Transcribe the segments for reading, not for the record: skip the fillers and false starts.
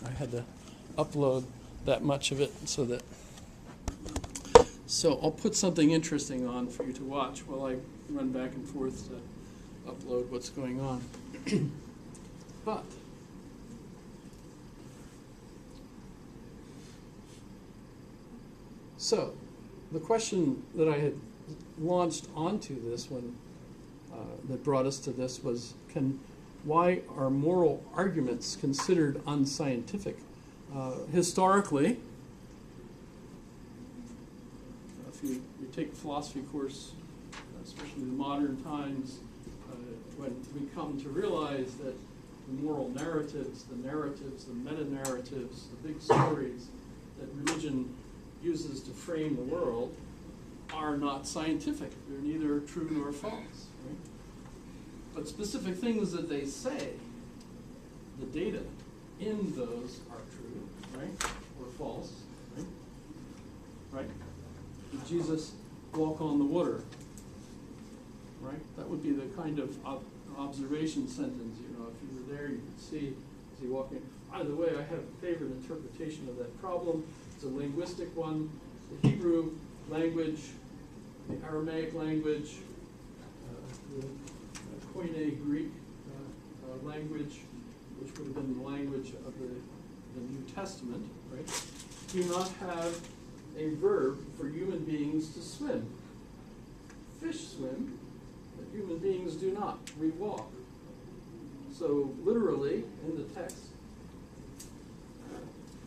I had to upload that much of it so I'll put something interesting on for you to watch while I run back and forth to upload what's going on. But so the question that I had launched onto this one that brought us to this was, why are moral arguments considered unscientific? Historically, if you take a philosophy course, especially in modern times, when we come to realize that the moral narratives, the meta-narratives, the big stories that religion uses to frame the world are not scientific. They're neither true nor false. Right? But specific things that they say, the data in those are true, right, or false, right? Right? Did Jesus walk on the water? Right? That would be the kind of observation sentence. You know, if you were there, you could see, is he walking? By the way, I have a favorite interpretation of that problem. It's a linguistic one. The Hebrew language, the Aramaic language, the Koine Greek language, which would have been the language of the New Testament, right, do not have a verb for human beings to swim. Fish swim, but human beings do not. We walk. So literally, in the text,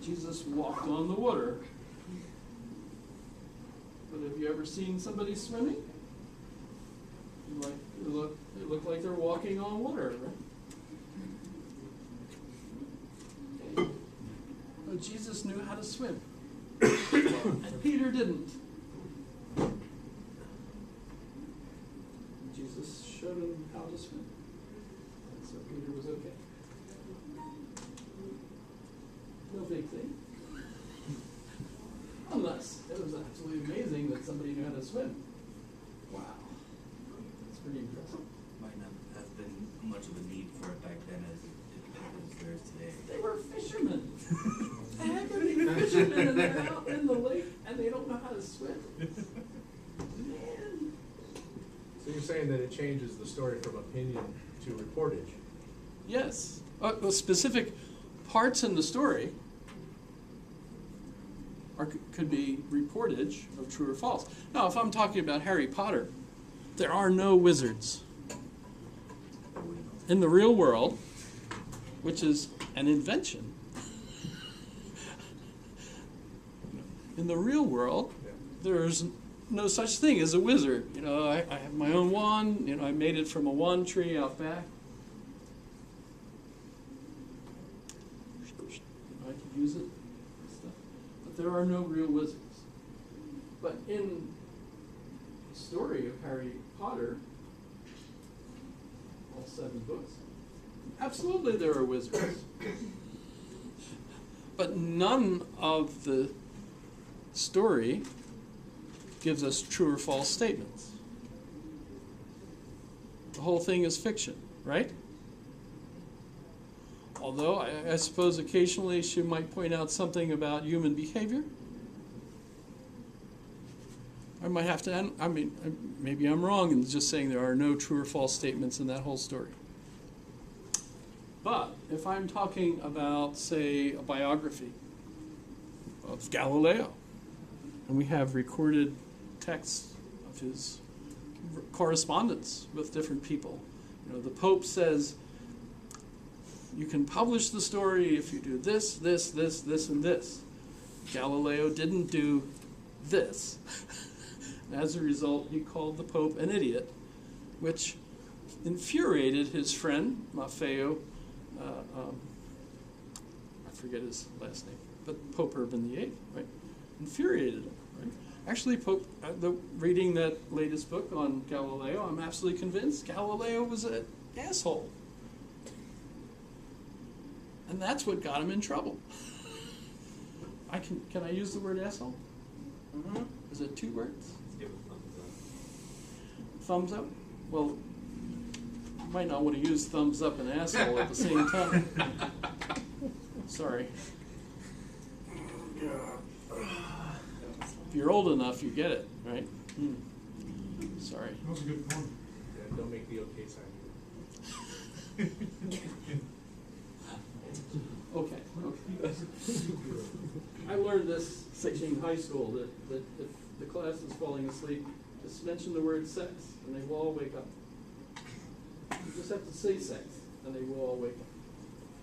Jesus walked on the water. But have you ever seen somebody swimming? They look like they're walking on water, right? But Jesus knew how to swim. And Peter didn't. Jesus showed him how to swim. And so Peter was okay. No big thing. Unless it was absolutely amazing that somebody knew how to swim. Wow. That's pretty impressive. Might not have been much of a need for it back then as there is today. They were fishermen. The heck are they fishermen and they're out in the lake and they don't know how to swim? Man. So you're saying that it changes the story from opinion to reportage? Yes. Well, specific parts in the story could be reportage of true or false. Now, if I'm talking about Harry Potter, there are no wizards. In the real world, which is an invention, in the real world, there's no such thing as a wizard. You know, I have my own wand. You know, I made it from a wand tree out back. I could use it. There are no real wizards. But in the story of Harry Potter, all 7 books, absolutely there are wizards. But none of the story gives us true or false statements. The whole thing is fiction, right? Although I suppose occasionally she might point out something about human behavior. I might have to, maybe I'm wrong in just saying there are no true or false statements in that whole story. But if I'm talking about, say, a biography of Galileo, and we have recorded texts of his correspondence with different people. You know, the Pope says, you can publish the story if you do this, this, this, this, and this. Galileo didn't do this. As a result, he called the Pope an idiot, which infuriated his friend, Maffeo, I forget his last name, but Pope Urban VIII, right? Infuriated him, right? Actually, Pope, reading that latest book on Galileo, I'm absolutely convinced Galileo was an asshole. And that's what got him in trouble. Can I use the word asshole? Mm-hmm. Is it 2 words? Give a Thumbs up? Well, you might not want to use thumbs up and asshole at the same time. Sorry. If you're old enough, you get it, right? Sorry. That was a good point. Yeah, don't make the okay sign. Okay. I learned this teaching high school, that if the class is falling asleep, just mention the word sex, and they will all wake up. You just have to say sex, and they will all wake up.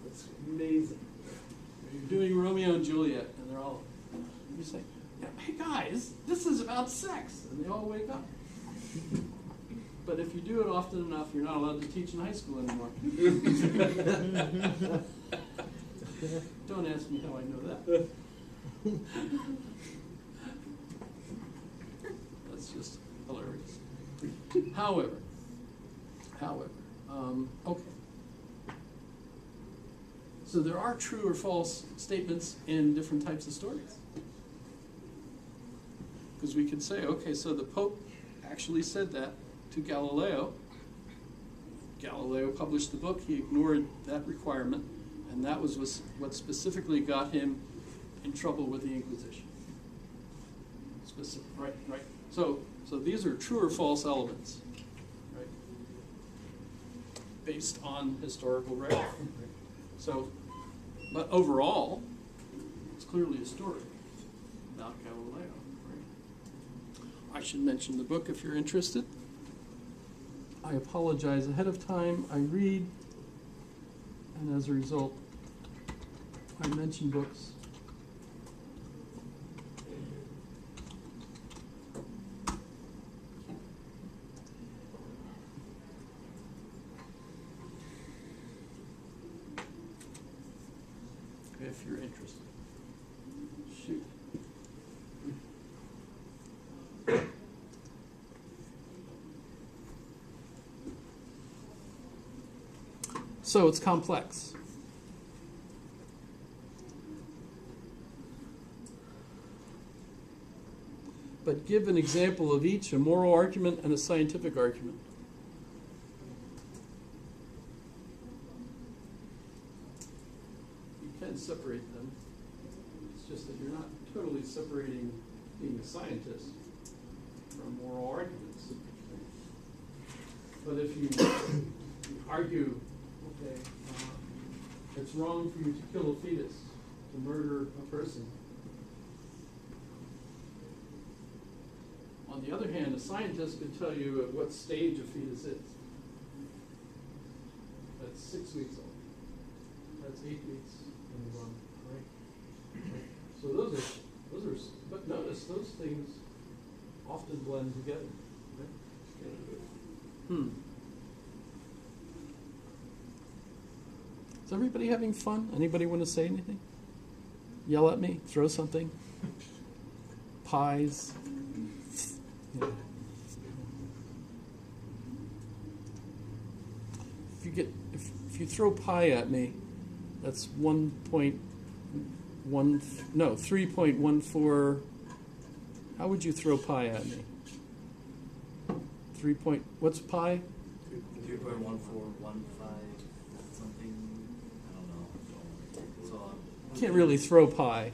It's amazing. You're doing Romeo and Juliet, and they're all, you say, yeah, hey guys, this is about sex, and they all wake up. But if you do it often enough, you're not allowed to teach in high school anymore. Don't ask me how I know that. That's just hilarious. However, okay. So there are true or false statements in different types of stories. Because we could say, okay, so the Pope actually said that to Galileo. Galileo published the book, he ignored that requirement, and that was what specifically got him in trouble with the Inquisition. Right. So these are true or false elements, right? Based on historical record. So, but overall, it's clearly a story about Galileo. Right? I should mention the book if you're interested. I apologize ahead of time. I read, and as a result, I mention books. If you're interested. Shoot. So it's complex. But give an example of each, a moral argument and a scientific argument. You can separate them. It's just that you're not totally separating being a scientist from moral arguments. But if you argue, okay, it's wrong for you to kill a fetus, to murder a person. On the other hand, a scientist could tell you at what stage a fetus is. That's 6 weeks old. That's 8 weeks in the run, right? So those are, but notice those things often blend together. Right? Is everybody having fun? Anybody want to say anything? Yell at me? Throw something? Pies? Yeah. If you throw pi at me, that's 3.14. How would you throw pi at me? What's pi? 3.1415 something. I don't know. So You can't really throw pi.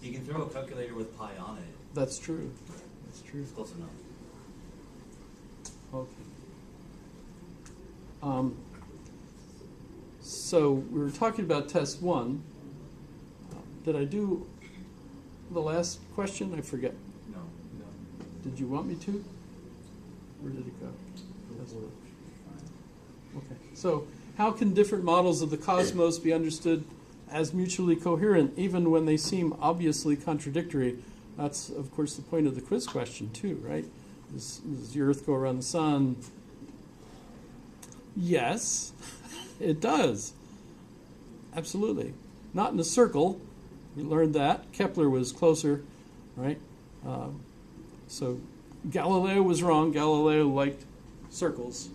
you can throw a calculator with pi on it. That's true. That's true. It's close enough. Okay. So we were talking about test 1. Did I do the last question? I forget. No. Did you want me to? Where did it go? Okay. So how can different models of the cosmos be understood as mutually coherent, even when they seem obviously contradictory? That's, of course, the point of the quiz question, too, right? Does the Earth go around the sun? Yes, it does. Absolutely. Not in a circle. We learned that. Kepler was closer, right? So Galileo was wrong. Galileo liked circles.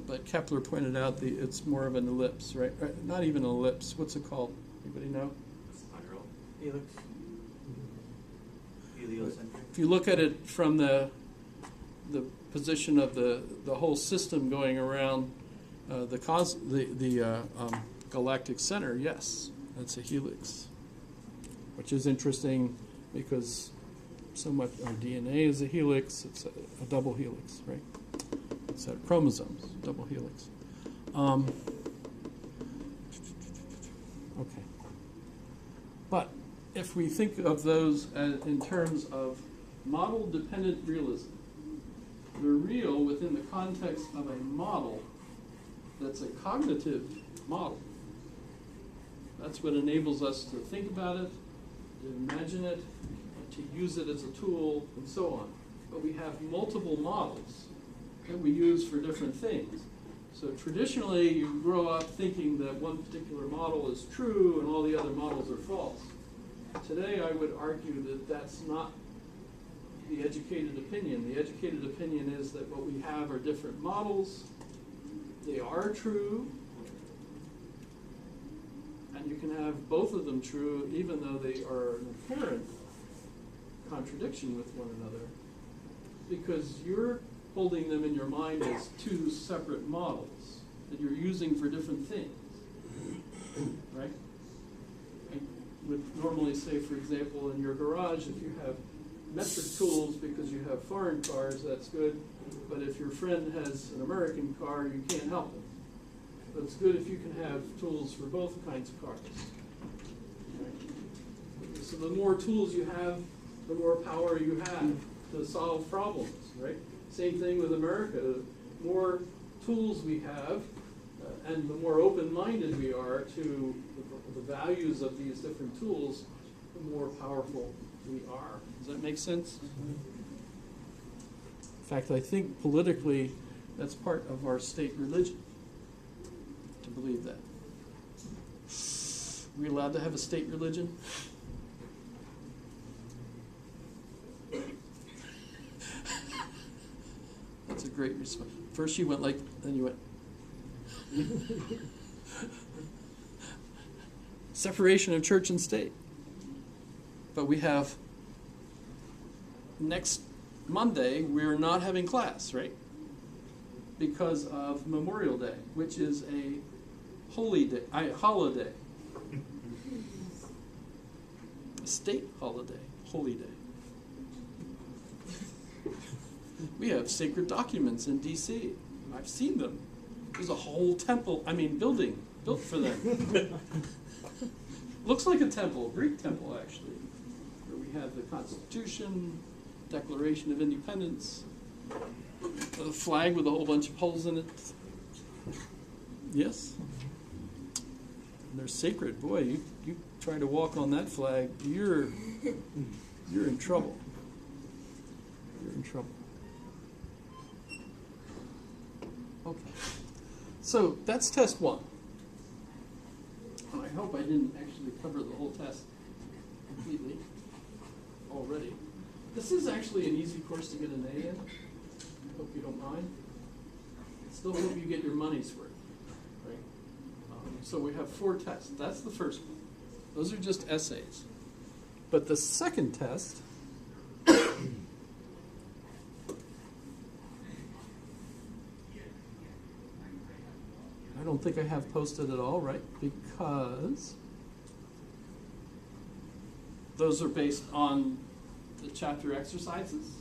But Kepler pointed out it's more of an ellipse, right? Not even an ellipse. What's it called? Anybody know? Spiral. Helix. Heliocentric. If you look at it from the position of the whole system going around the galactic center, yes, that's a helix, which is interesting because so much our DNA is a helix. It's a double helix, right? It's a chromosomes, double helix. Okay. But if we think of those in terms of model-dependent realism, they're real within the context of a model that's a cognitive model. That's what enables us to think about it, to imagine it, to use it as a tool, and so on. But we have multiple models that we use for different things. So traditionally, you grow up thinking that one particular model is true and all the other models are false. Today, I would argue that that's not the educated opinion. The educated opinion is that what we have are different models. They are true, and you can have both of them true even though they are an inherent contradiction with one another, because you're holding them in your mind as two separate models that you're using for different things, right? I would normally say, for example, in your garage, if you have metric tools because you have foreign cars, that's good, but if your friend has an American car, you can't help them. But it's good if you can have tools for both kinds of cars. Right? So the more tools you have, the more power you have to solve problems, right? Same thing with America. The more tools we have, and the more open-minded we are to the values of these different tools, the more powerful we are. Does that make sense? In fact, I think politically, that's part of our state religion, to believe that. Are we allowed to have a state religion? That's a great response. First you went like, then you went. Separation of church and state. But we have, next Monday, we're not having class, right? Because of Memorial Day, which is a holiday. A state holiday, holy day. We have sacred documents in D.C. I've seen them. There's a whole building built for them. Looks like a temple, Greek temple actually, where we have the Constitution, Declaration of Independence, a flag with a whole bunch of holes in it. Yes? And they're sacred. Boy, you try to walk on that flag, you're in trouble. You're in trouble. Okay. So that's test one. I hope I didn't actually cover the whole test completely already. This is actually an easy course to get an A in. I hope you don't mind. Still hope you get your money's worth, right? So we have 4 tests. That's the first one. Those are just essays. But the second test I don't think I have posted at all, right? Because those are based on the chapter exercises.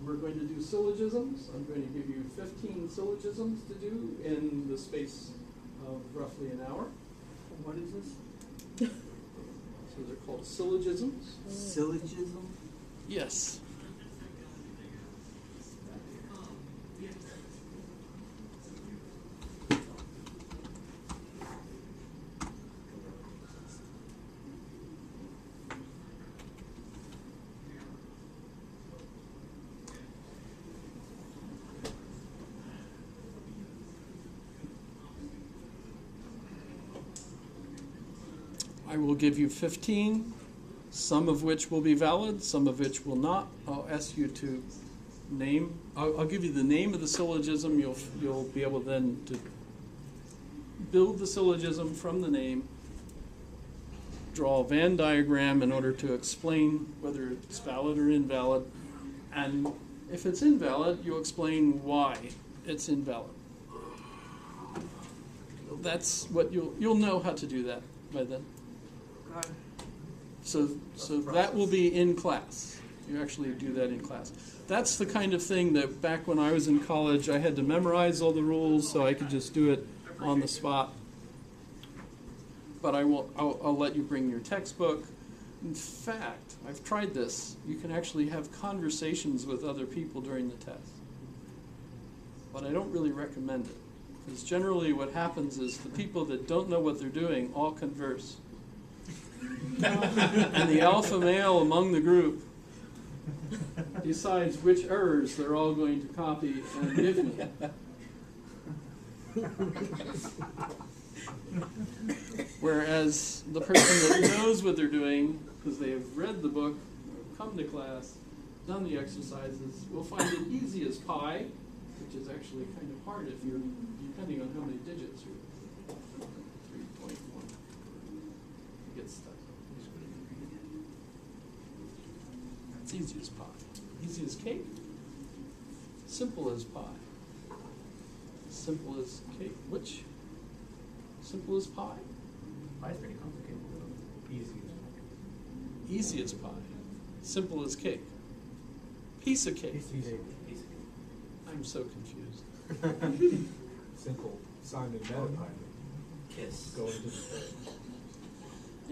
We're going to do syllogisms. I'm going to give you 15 syllogisms to do in the space of roughly an hour. What is this? So they're called syllogisms. Syllogism? Yes. I will give you 15, some of which will be valid, some of which will not. I'll ask you to name. I'll give you the name of the syllogism. You'll be able then to build the syllogism from the name, draw a Venn diagram in order to explain whether it's valid or invalid, and if it's invalid, you'll explain why it's invalid. that's what you'll know how to do that by then. God. So that will be in class. You actually do that in class. That's the kind of thing that back when I was in college, I had to memorize all the rules so I could just do it on the spot. But I'll let you bring your textbook. In fact, I've tried this. You can actually have conversations with other people during the test. But I don't really recommend it. Because generally what happens is the people that don't know what they're doing all converse. And the alpha male among the group decides which errors they're all going to copy and give me. Whereas the person that knows what they're doing, because they have read the book, come to class, done the exercises, will find it easy as pie, which is actually kind of hard if you're, depending on how many digits you're 3.1. You get stuck. It's easy as pie. Easy as cake. Simple as pie. Simple as cake. Which? Simple as pie? Pie's pretty complicated. Easy. Easy as pie. Simple as cake. Piece of cake. I'm so confused. Simple Simon Meta Kiss. going to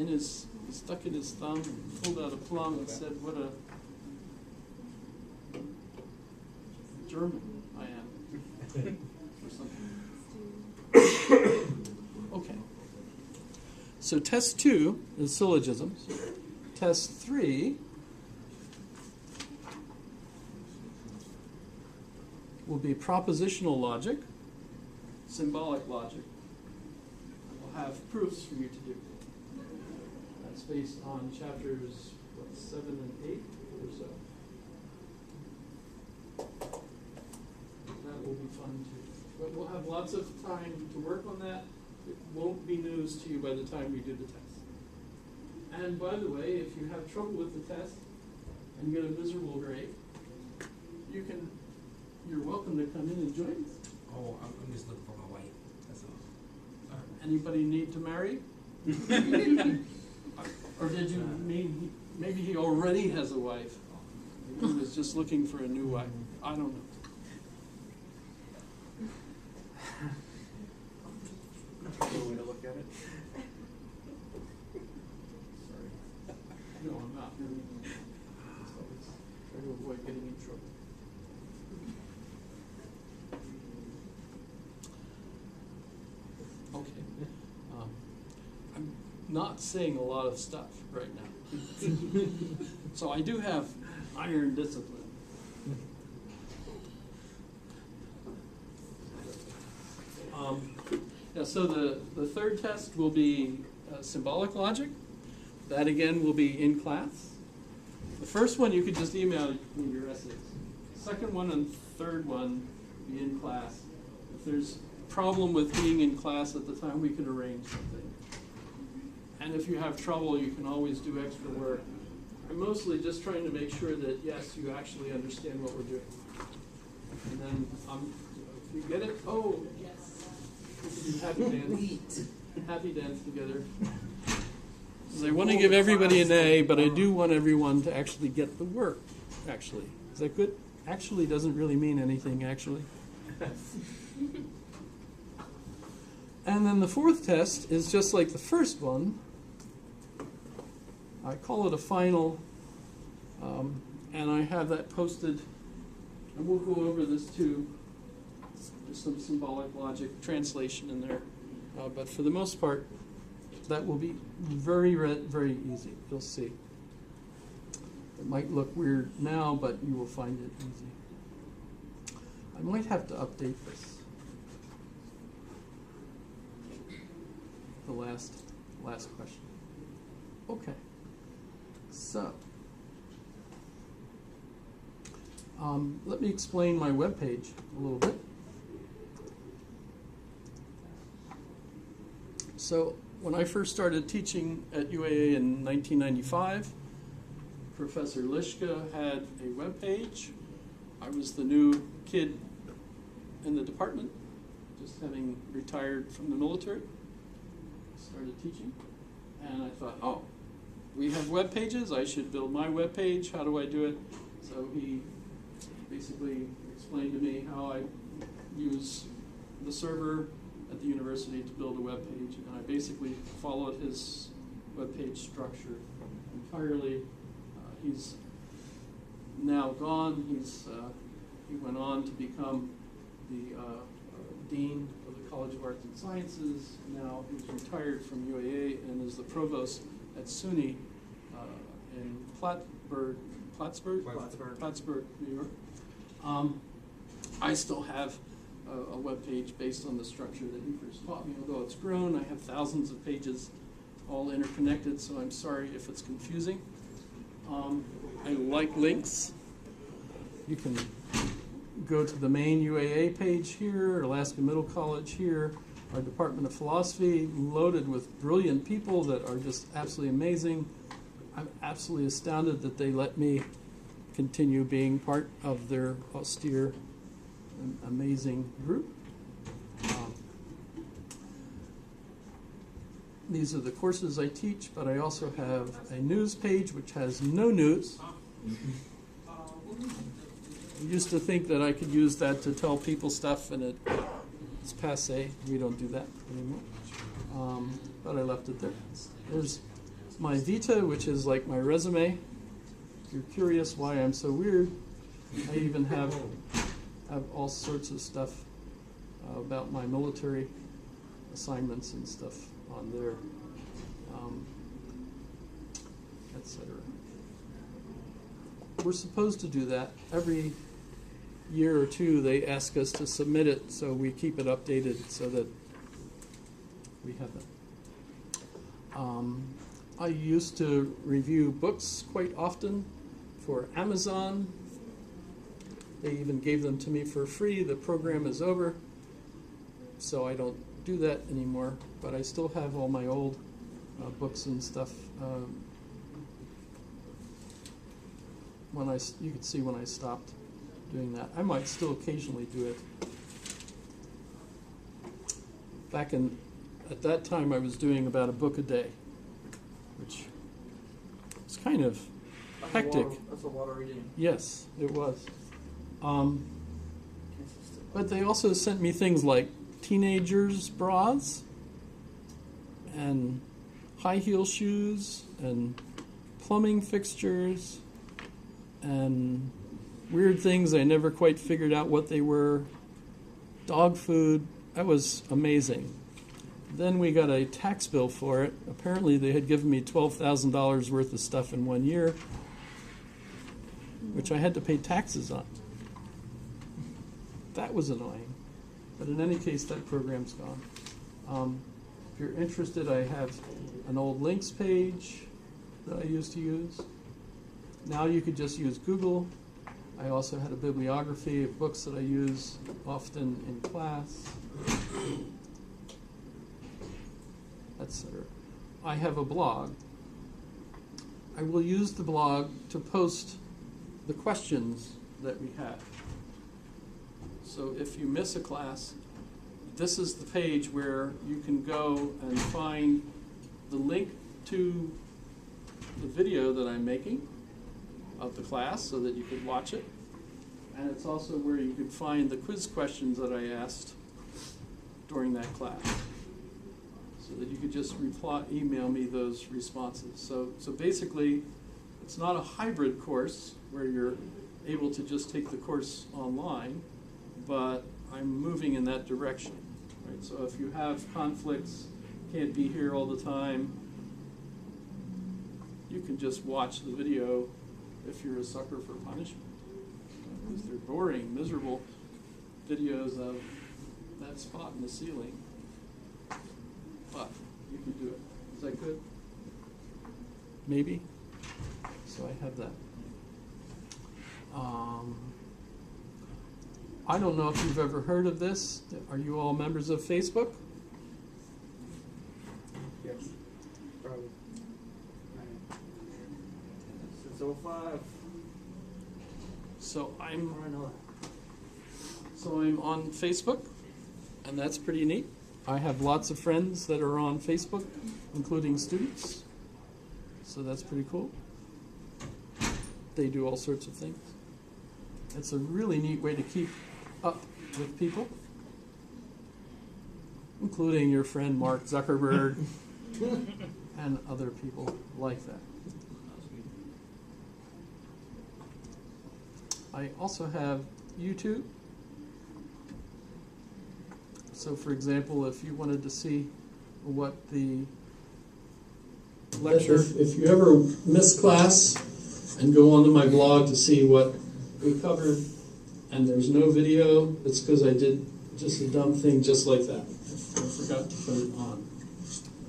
the He stuck in his thumb and pulled out a plum and said, "What a German I am," or something. Okay. So test 2 is syllogisms. Test 3 will be propositional logic, symbolic logic. And we'll have proofs for you to do. That's based on chapters 7 and 8 or so. That will be fun too. But we'll have lots of time to work on that. It won't be news to you by the time we do the test. And by the way, if you have trouble with the test and get a miserable grade, you're welcome to come in and join us. Oh, I'm just looking for my wife. That's all. Anybody need to marry? Or did you mean maybe he already has a wife? Maybe he was just looking for a new wife. I don't know. One way to look at it. Sorry. No, I'm not. So let's try to avoid getting in trouble. Okay. I'm not saying a lot of stuff right now. So I do have iron discipline. Yeah, so the third test will be symbolic logic. That again will be in class. The first one you could just email me your essays. Second one and third one will be in class. If there's a problem with being in class at the time, we can arrange something. And if you have trouble, you can always do extra work. I'm mostly just trying to make sure that, yes, you actually understand what we're doing. And then if you get it, oh, yes. We can do happy dance. Happy dance together. I want to give everybody an A, but I do want everyone to actually get the work, actually. Is that good? Actually doesn't really mean anything, actually. And then the fourth test is just like the first one. I call it a final, and I have that posted. And we'll go over this too. There's some symbolic logic translation in there. But for the most part, that will be very, very easy. You'll see. It might look weird now, but you will find it easy. I might have to update this. The last question. Okay. So, let me explain my webpage a little bit. So, when I first started teaching at UAA in 1995, Professor Lischka had a webpage. I was the new kid in the department, just having retired from the military, started teaching, and I thought, oh, we have web pages, I should build my web page, how do I do it? So he basically explained to me how I use the server at the university to build a web page, and I basically followed his web page structure entirely. He's now gone. He went on to become the dean of the College of Arts and Sciences. Now he's retired from UAA and is the provost at SUNY in Plattsburgh, New York. I still have a web page based on the structure that he first taught me, although it's grown. I have thousands of pages all interconnected, so I'm sorry if it's confusing. I like links. You can go to the main UAA page here, Alaska Middle College here, our Department of Philosophy, loaded with brilliant people that are just absolutely amazing. I'm absolutely astounded that they let me continue being part of their austere and amazing group. These are the courses I teach, but I also have a news page which has no news. I used to think that I could use that to tell people stuff, and it's passé. We don't do that anymore. But I left it there. There's my Vita, which is like my resume. If you're curious why I'm so weird, I even have all sorts of stuff about my military assignments and stuff on there, etc. We're supposed to do that. Every year or two they ask us to submit it, so we keep it updated so that we have it. I used to review books quite often for Amazon. They even gave them to me for free. The program is over, so I don't do that anymore, but I still have all my old books and stuff. You can see when I stopped doing that. I might still occasionally do it. At that time, I was doing about a book a day, which was kind of hectic. That's a lot of reading. Yes, it was. But they also sent me things like teenagers' bras and high heel shoes and plumbing fixtures and weird things I never quite figured out what they were. Dog food. That was amazing. Then we got a tax bill for it. Apparently they had given me $12,000 worth of stuff in 1 year, which I had to pay taxes on. That was annoying. But in any case, that program's gone. If you're interested, I have an old links page that I used to use. Now you could just use Google. I also had a bibliography of books that I use often in class, etc. I have a blog. I will use the blog to post the questions that we have. So if you miss a class, this is the page where you can go and find the link to the video that I'm making of the class so that you could watch it. And it's also where you could find the quiz questions that I asked during that class, so that you could just email me those responses. So basically, it's not a hybrid course where you're able to just take the course online, but I'm moving in that direction. Right? So if you have conflicts, can't be here all the time, you can just watch the video if you're a sucker for punishment. Because they're boring, miserable videos of that spot in the ceiling. But you can do it. Is that good? Maybe. So I have that. I don't know if you've ever heard of this. Are you all members of Facebook? Yes. Probably. Since 05. So I know I'm on Facebook, And that's pretty neat. I have lots of friends that are on Facebook, including students. So that's pretty cool. They do all sorts of things. It's a really neat way to keep up with people, including your friend Mark Zuckerberg and other people like that. I also have YouTube. So, for example, if you wanted to see what the lecture, if you ever miss class and go onto my blog to see what we covered, and there's no video, it's because I did just a dumb thing just like that. I forgot to put it on.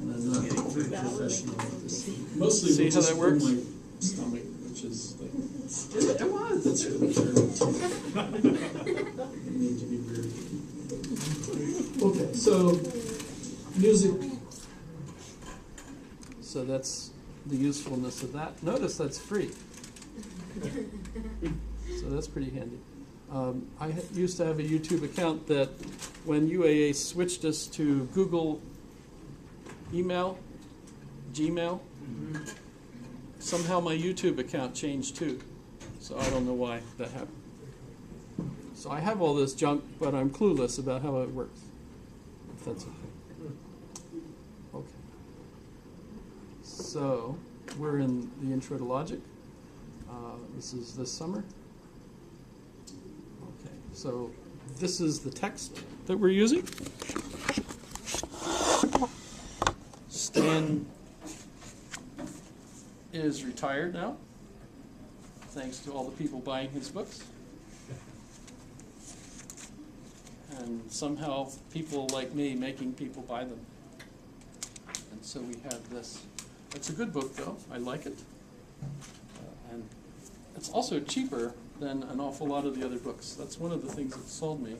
And I'm not very professional at this. Mostly See how just that for works? my stomach, which is like, it was. It's really terrible. I need to be weird. Okay, so music. So that's the usefulness of that. Notice that's free. So that's pretty handy. I used to have a YouTube account that when UAA switched us to Google email, Gmail, somehow my YouTube account changed too. So I don't know why that happened. So I have all this junk, but I'm clueless about how it works. If that's okay. Okay. So we're in the Intro to Logic. This is this summer. Okay, so this is the text that we're using. Stan is retired now, thanks to all the people buying his books. And somehow people like me making people buy them. And so we have this. It's a good book, though. I like it. And it's also cheaper than an awful lot of the other books. That's one of the things that sold me.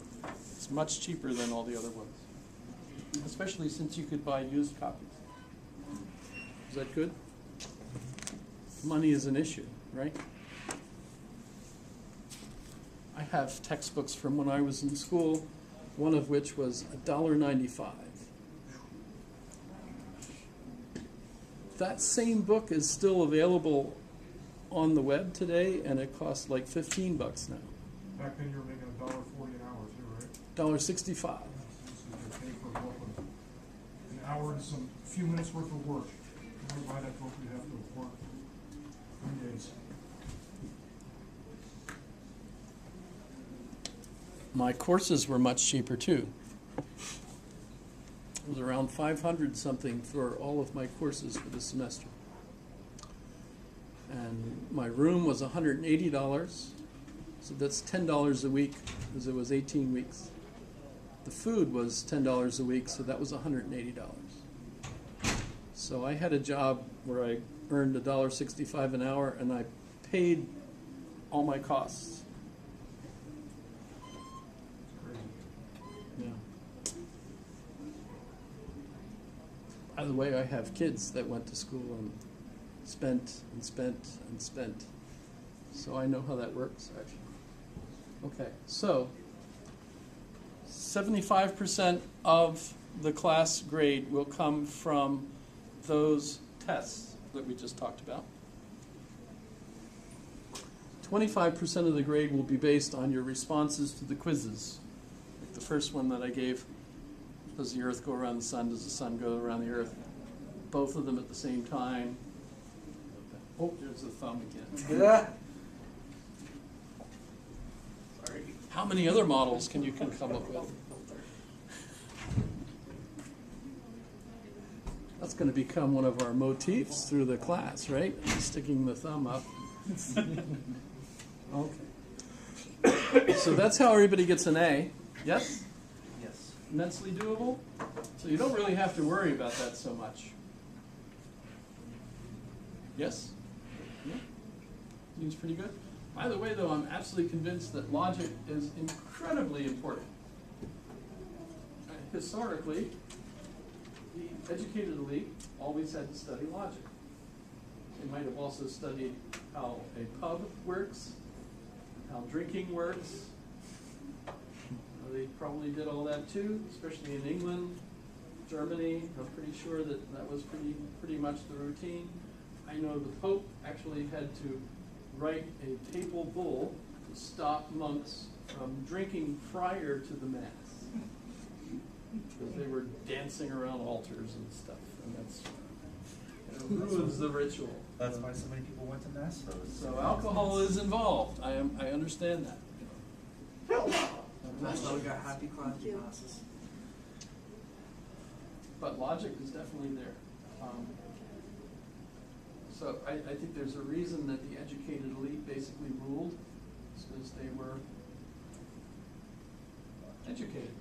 It's much cheaper than all the other books, especially since you could buy used copies. Is that good? Money is an issue, right? I have textbooks from when I was in school, one of which was $1.95. That same book is still available on the web today, and it costs like $15 now. Back then you were making $1.40 an hour too, right? $1.65. So you could pay for a book with an hour and some few minutes worth of work. If you want to buy that book, you'd have to work 3 days. My courses were much cheaper too. It was around 500 something for all of my courses for the semester. And my room was $180, so that's $10 a week because it was 18 weeks. The food was $10 a week, so that was $180. So I had a job where I earned $1.65 an hour, and I paid all my costs. Yeah. By the way, I have kids that went to school and spent and spent and spent. So I know how that works, actually. Okay, so 75% of the class grade will come from those tests that we just talked about. 25% of the grade will be based on your responses to the quizzes. Like the first one that I gave, does the Earth go around the sun? Does the sun go around the Earth? Both of them at the same time. Oh, there's the thumb again. Yeah. Sorry. How many other models can you come up with? That's going to become one of our motifs through the class, right? Sticking the thumb up. Okay. So that's how everybody gets an A. Yes? Yes. Immensely doable? So you don't really have to worry about that so much. Yes? Yeah? Seems pretty good. By the way, though, I'm absolutely convinced that logic is incredibly important. Historically, the educated elite always had to study logic. They might have also studied how a pub works, how drinking works, They probably did all that too, especially in England, Germany. I'm pretty sure that that was pretty much the routine. I know the Pope actually had to write a papal bull to stop monks from drinking prior to the Mass. Because they were dancing around altars and stuff, and it ruins the ritual. That's why so many people went to mass. So alcohol is involved. I understand that. That's why we got happy classes. But logic is definitely there. So I think there's a reason that the educated elite basically ruled. It's because they were educated.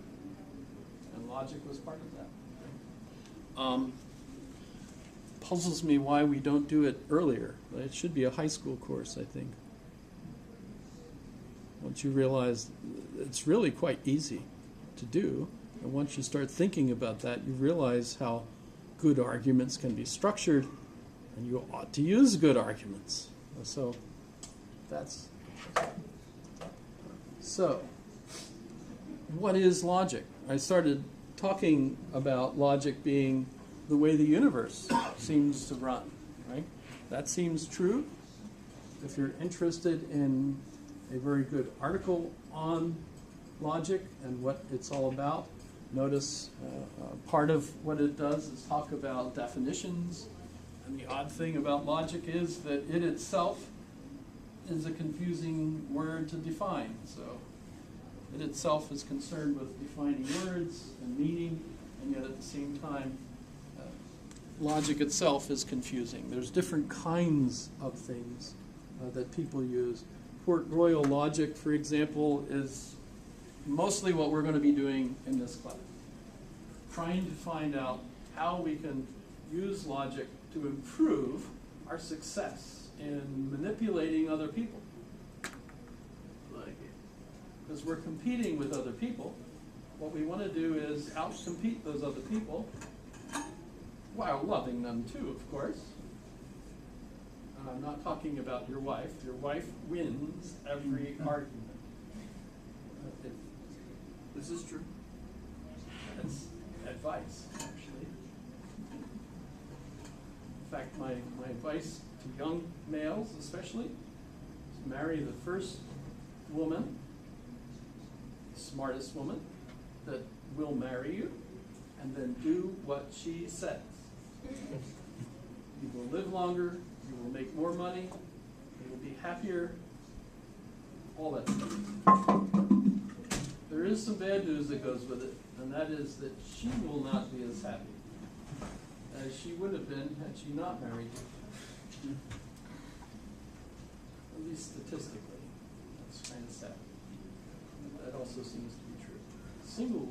And logic was part of that. Puzzles me why we don't do it earlier. It should be a high school course, I think. Once you realize it's really quite easy to do, and once you start thinking about that, you realize how good arguments can be structured, and you ought to use good arguments. So that's so. What is logic? I started talking about logic being the way the universe seems to run, right? That seems true. If you're interested in a very good article on logic and what it's all about, notice part of what it does is talk about definitions. And the odd thing about logic is that it itself is a confusing word to define. So it itself is concerned with defining words and meaning, and yet at the same time, logic itself is confusing. There's different kinds of things that people use. Port Royal logic, for example, is mostly what we're going to be doing in this class. Trying to find out how we can use logic to improve our success in manipulating other people. Because we're competing with other people. What we want to do is out-compete those other people while loving them too, of course. I'm not talking about your wife. Your wife wins every argument. This is true. That's advice, actually. In fact, my advice to young males especially is marry the first woman, the smartest woman, that will marry you, and then do what she says. You will live longer, you will make more money, you will be happier, all that stuff. There is some bad news that goes with it, and that is that she will not be as happy as she would have been had she not married you. At least statistically. That's kind of sad. That also seems to be true. Single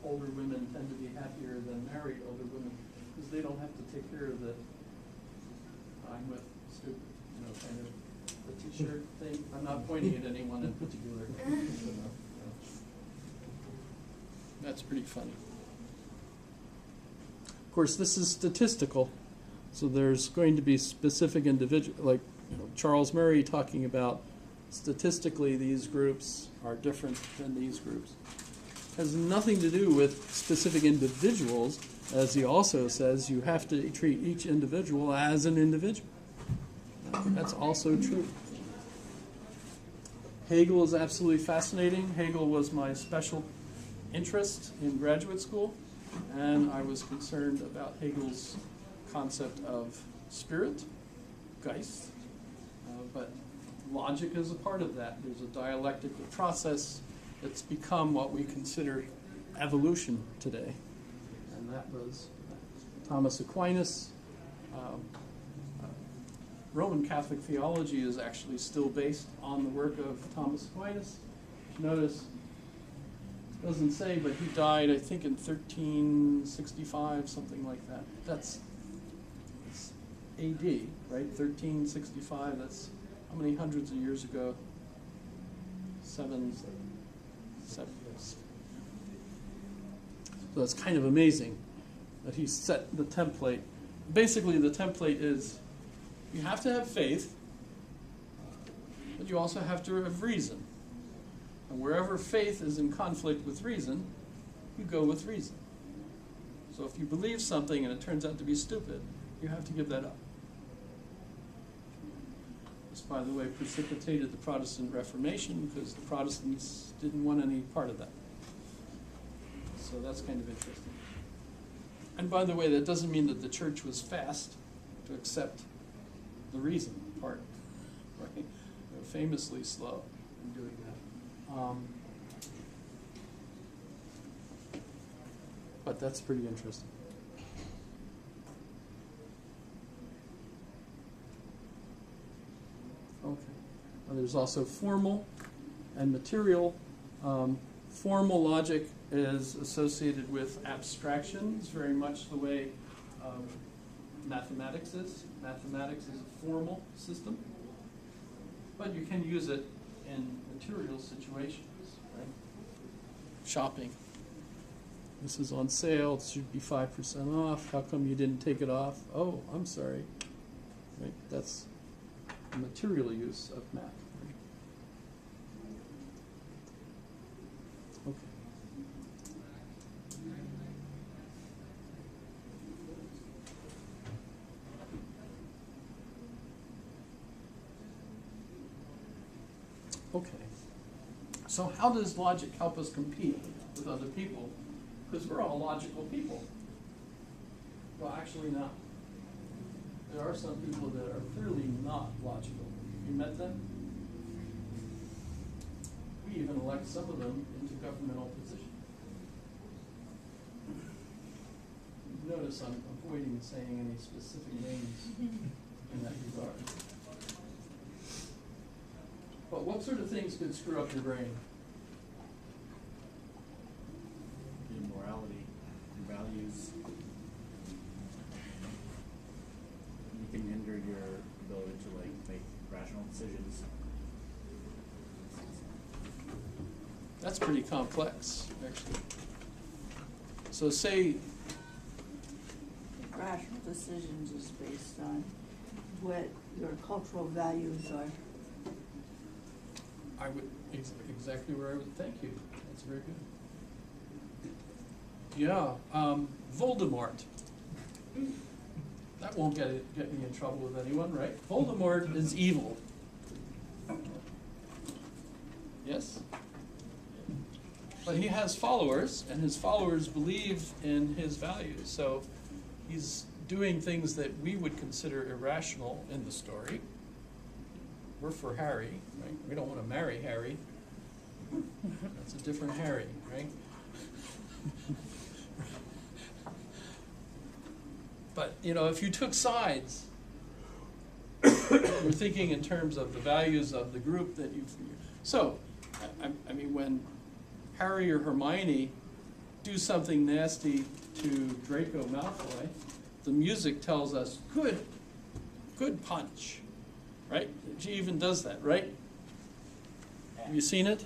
older women tend to be happier than married older women because they don't have to take care of the I'm with stupid, kind of the t-shirt thing. I'm not pointing at anyone in particular. That's pretty funny. Of course, this is statistical, so there's going to be specific individual, like Charles Murray talking about statistically these groups are different than these groups. It has nothing to do with specific individuals, as he also says you have to treat each individual as an individual. That's also true. Hegel is absolutely fascinating. Hegel was my special interest in graduate school, and I was concerned about Hegel's concept of spirit, Geist, but logic is a part of that. There's a dialectical process that's become what we consider evolution today, and that was Thomas Aquinas. Roman Catholic theology is actually still based on the work of Thomas Aquinas. Notice, it doesn't say, but he died, I think, in 1365, something like that. That's AD, right? 1365, that's how many hundreds of years ago? Seven years. So it's kind of amazing that he set the template. Basically, the template is you have to have faith, but you also have to have reason. And wherever faith is in conflict with reason, you go with reason. So if you believe something and it turns out to be stupid, you have to give that up. This, by the way, precipitated the Protestant Reformation because the Protestants didn't want any part of that. So that's kind of interesting. And by the way, that doesn't mean that the church was fast to accept the reason part, right? They were famously slow in doing that. But that's pretty interesting. Okay. Well, there's also formal and material. Formal logic is associated with abstractions, very much the way mathematics is. Mathematics is a formal system, but you can use it in material situations, right? Shopping. This is on sale, it should be 5% off. How come you didn't take it off? Oh, I'm sorry. Right? That's a material use of math. Right? Okay. Okay. So how does logic help us compete with other people? Because we're all logical people. Well, actually not. There are some people that are clearly not logical. You met them? We even elect some of them into governmental positions. Notice I'm avoiding saying any specific names in that regard. But what sort of things could screw up your brain? Your morality, your values. You can hinder your ability to make rational decisions. That's pretty complex, actually. So say, Rational decisions is based on what your cultural values are. I would, exactly where I would, thank you, that's very good. Yeah, Voldemort. That won't get me in trouble with anyone, right? Voldemort is evil. Yes? But he has followers, and his followers believe in his values. So he's doing things that we would consider irrational in the story. We're for Harry, right? We don't want to marry Harry. That's a different Harry, right? But, you know, if you took sides, you're thinking in terms of the values of the group that you... So, I mean, when Harry or Hermione do something nasty to Draco Malfoy, the music tells us, good punch, right? She even does that, right? Have you seen it?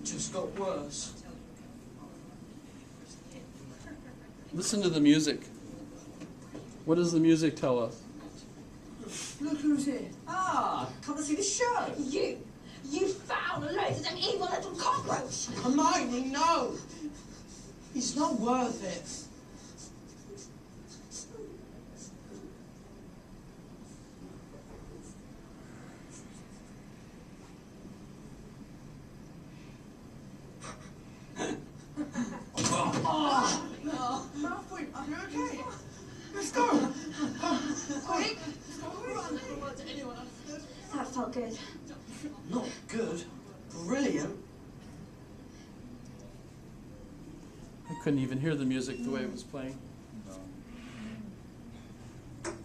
Just got worse. Listen to the music. What does the music tell us? Look who's here. Ah, come and see the show. You foul, loathsome, evil little cockroach! Hermione, no. He's not worth it. Malfoy, are you okay? Let's go. Quick. That felt good. Not good. Brilliant. I couldn't even hear the music the way it was playing.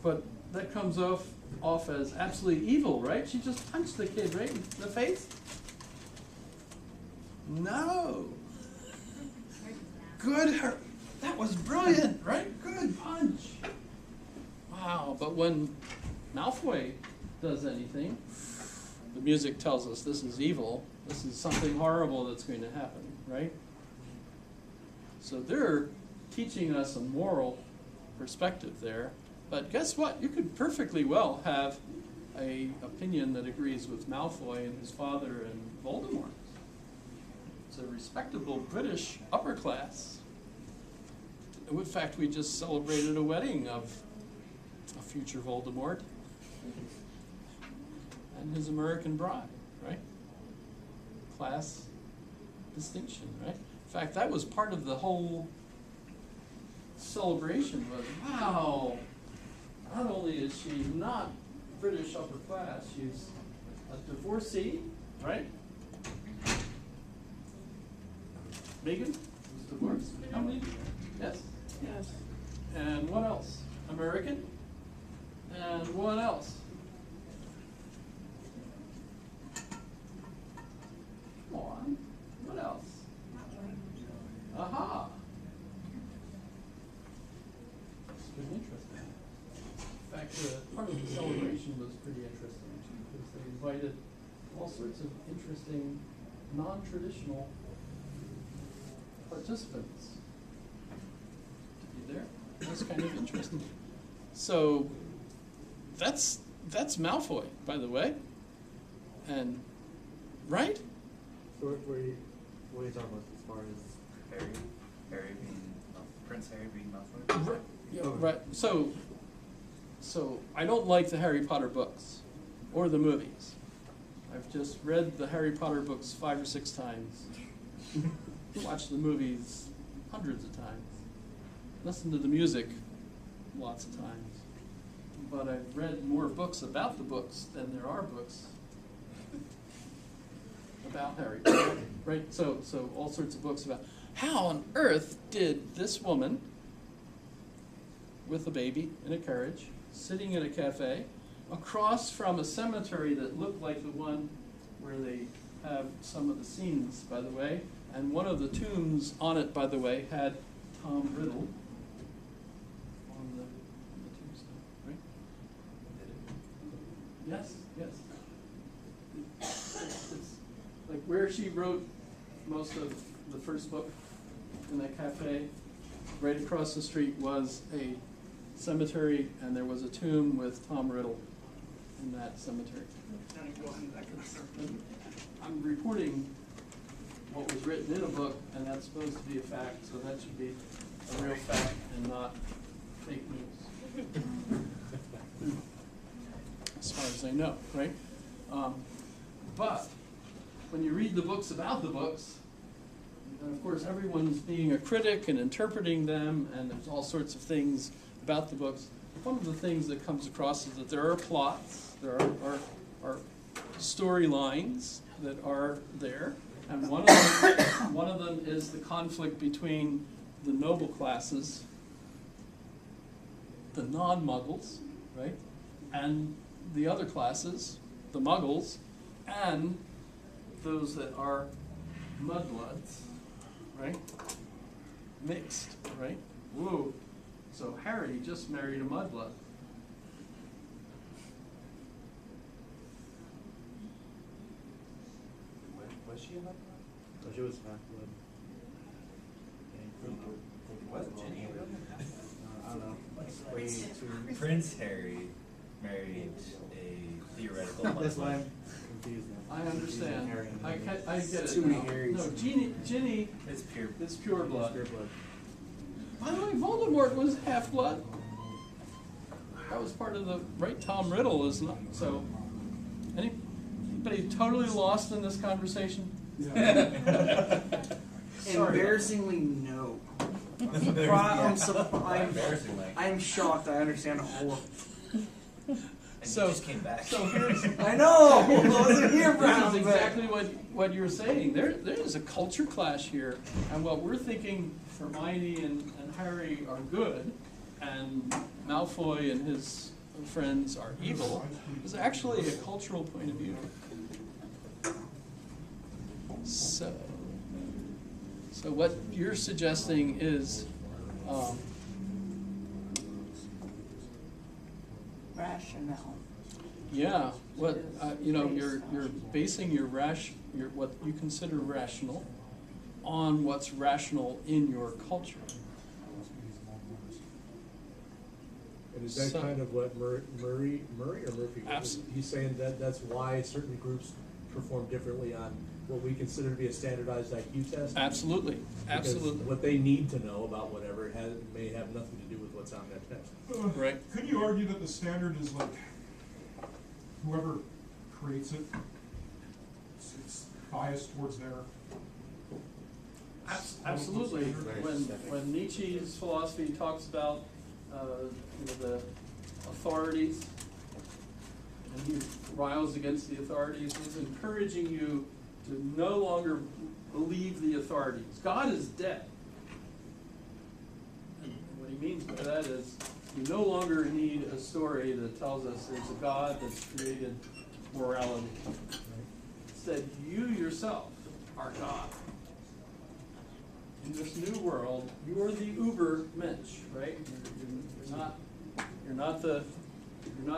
But that comes off as absolutely evil, right? She just punched the kid right in the face. No. Good. That was brilliant, right? Good punch. Wow. But when Malfoy does anything, the music tells us this is evil, this is something horrible that's going to happen, right? So they're teaching us a moral perspective there. But guess what? You could perfectly well have an opinion that agrees with Malfoy and his father and Voldemort. It's a respectable British upper class. In fact, we just celebrated a wedding of a future Voldemort and his American bride, right? Class distinction, right? In fact, that was part of the whole celebration was, wow, not only is she not British upper class, she's a divorcee, right? Meghan was divorced. How many? Yes? Yes. And what else? American? And what else? Come on. What else? Aha! It's pretty interesting. In fact, part of the celebration was pretty interesting too, because they invited all sorts of interesting, non-traditional participants to be there. That's kind of interesting. So that's Malfoy, by the way. And right? So what are you talking about as far as Harry being Prince Harry being Malfoy. Right. Yeah, right. So I don't like the Harry Potter books or the movies. I've just read the Harry Potter books 5 or 6 times. Watched the movies hundreds of times. Listened to the music lots of times. But I've read more books about the books than there are books about Harry Potter. Right? So all sorts of books about how on earth did this woman with a baby in a carriage, sitting in a cafe, across from a cemetery that looked like the one where they have some of the scenes, by the way, and one of the tombs on it, by the way, had Tom Riddle on the tombstone, right? Yes. It's like where she wrote most of the first book in that cafe, right across the street was a cemetery, and there was a tomb with Tom Riddle in that cemetery. I'm reporting what was written in a book, and that's supposed to be a fact, so that should be a real fact and not fake news. As far as I know, right? But when you read the books about the books, and of course everyone's being a critic and interpreting them, and there's all sorts of things about the books. One of the things that comes across is that there are plots, there are storylines that are there, and one of them is the conflict between the noble classes, the non-Muggles, right, and the other classes, the Muggles, and those that are mudbloods, right? Mixed, right? Whoa. So Harry just married a mudblood. Was she a Malfoy? oh, she was half-blood. Was Ginny? I don't know. Way too. Prince Harry married a theoretical That's why Muslim. I'm confused now. I understand. Harry and I Meghan. get it Too many now. Harrys. No, Ginny It's pure. is pure blood. Pure blood. By the way, Voldemort was half blood. That was part of the right. Tom Riddle is not. So, anybody totally lost in this conversation? Sorry. Embarrassingly, no. Embarrassingly. I'm shocked. I understand all of And So- you just came back. So here's. it. I know. I wasn't here for This half is of it. exactly what you're saying. There is a culture clash here, and what we're thinking Hermione and Harry are good, and Malfoy and his friends are evil, is actually a cultural point of view. So what you're suggesting is Rationale. Yeah, what, you know, Based you're basing your what you consider rational on what's rational in your culture. And is that So- kind of what Murray or Murphy? Absolutely. He's saying that that's why certain groups perform differently on what we consider to be a standardized IQ test? Absolutely, Because absolutely. what they need to know about whatever may have nothing to do with what's on that test. Right. Could you argue that the standard is like, whoever creates it, it's biased towards their. Absolutely. When Nietzsche's philosophy talks about, the authorities, and he riles against the authorities, he's encouraging you to no longer believe the authorities. God is dead. And what he means by that is, you no longer need a story that tells us there's a God that's created morality. Instead, you yourself are God. In this new world, you are the uber mensch, right? You're not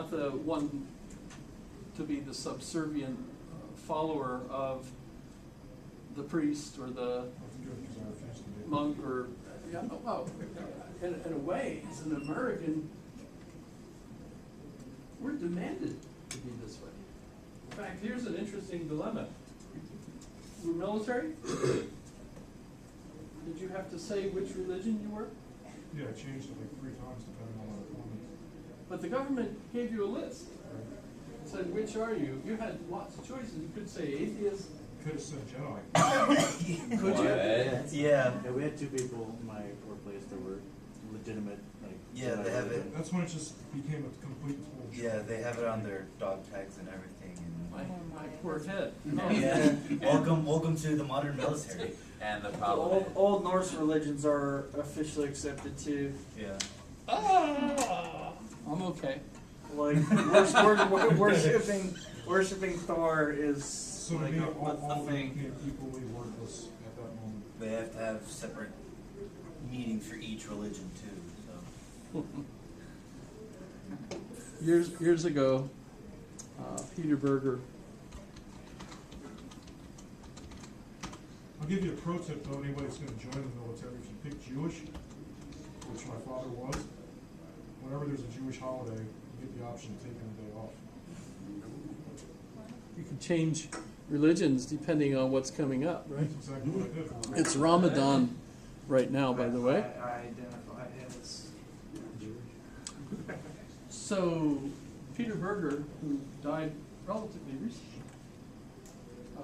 the one to be the subservient follower of the priest or the monk or, yeah, well, in a way, as an American, we're demanded to be this way. In fact, here's an interesting dilemma. We're military. Did you have to say which religion you were? Yeah, I changed it like 3 times depending on what appointment. But the government gave you a list. It said, which are you? You had lots of choices. You could say atheist. Could have said Jedi. Could you? Yeah. Yeah, we had 2 people in my workplace that were legitimate, like. Yeah, they have it. That's when it just became a complete total. Yeah, they have it on their dog tags and everything. My poor head. Yeah. Welcome to the modern military. And the problem. Old Norse religions are officially accepted too. Yeah. I'm okay. Like worshiping Thor is So to like me, a all thing. became equally worthless at that moment. They have to have separate meetings for each religion too. So. Years ago, Peter Berger. I'll give you a pro tip though, anybody that's gonna join the military, if you pick Jewish, which my father was, whenever there's a Jewish holiday, you get the option of taking a day off. You can change religions depending on what's coming up, right? That's exactly what I did. It's Ramadan right now, by the way. I identify as So, Peter Berger, who died relatively recently,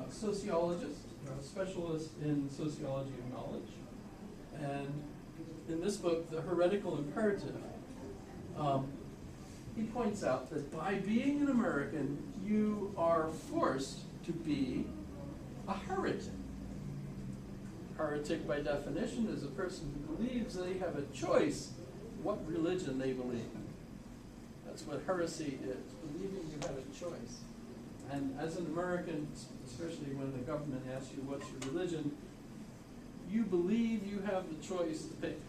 sociologist, a specialist in sociology of knowledge, and in this book, The Heretical Imperative, he points out that by being an American, you are forced to be a heretic. Heretic, by definition, is a person who believes they have a choice what religion they believe. That's what heresy is, believing you have a choice. And as an American, especially when the government asks you what's your religion, you believe you have the choice to pick.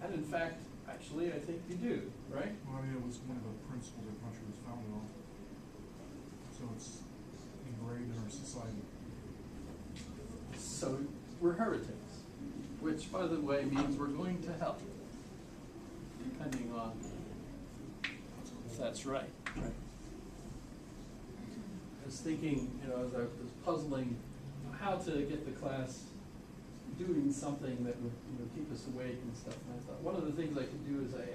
And in fact, actually, I think you do, right? Well, I mean, it was one of the principles our country was founded on. So it's ingrained in our society. So we're heretics, which, by the way, means we're going to hell, depending on if that's right. Right. I was thinking, as I was puzzling how to get the class doing something that would, keep us awake and stuff, and I thought one of the things I could do is I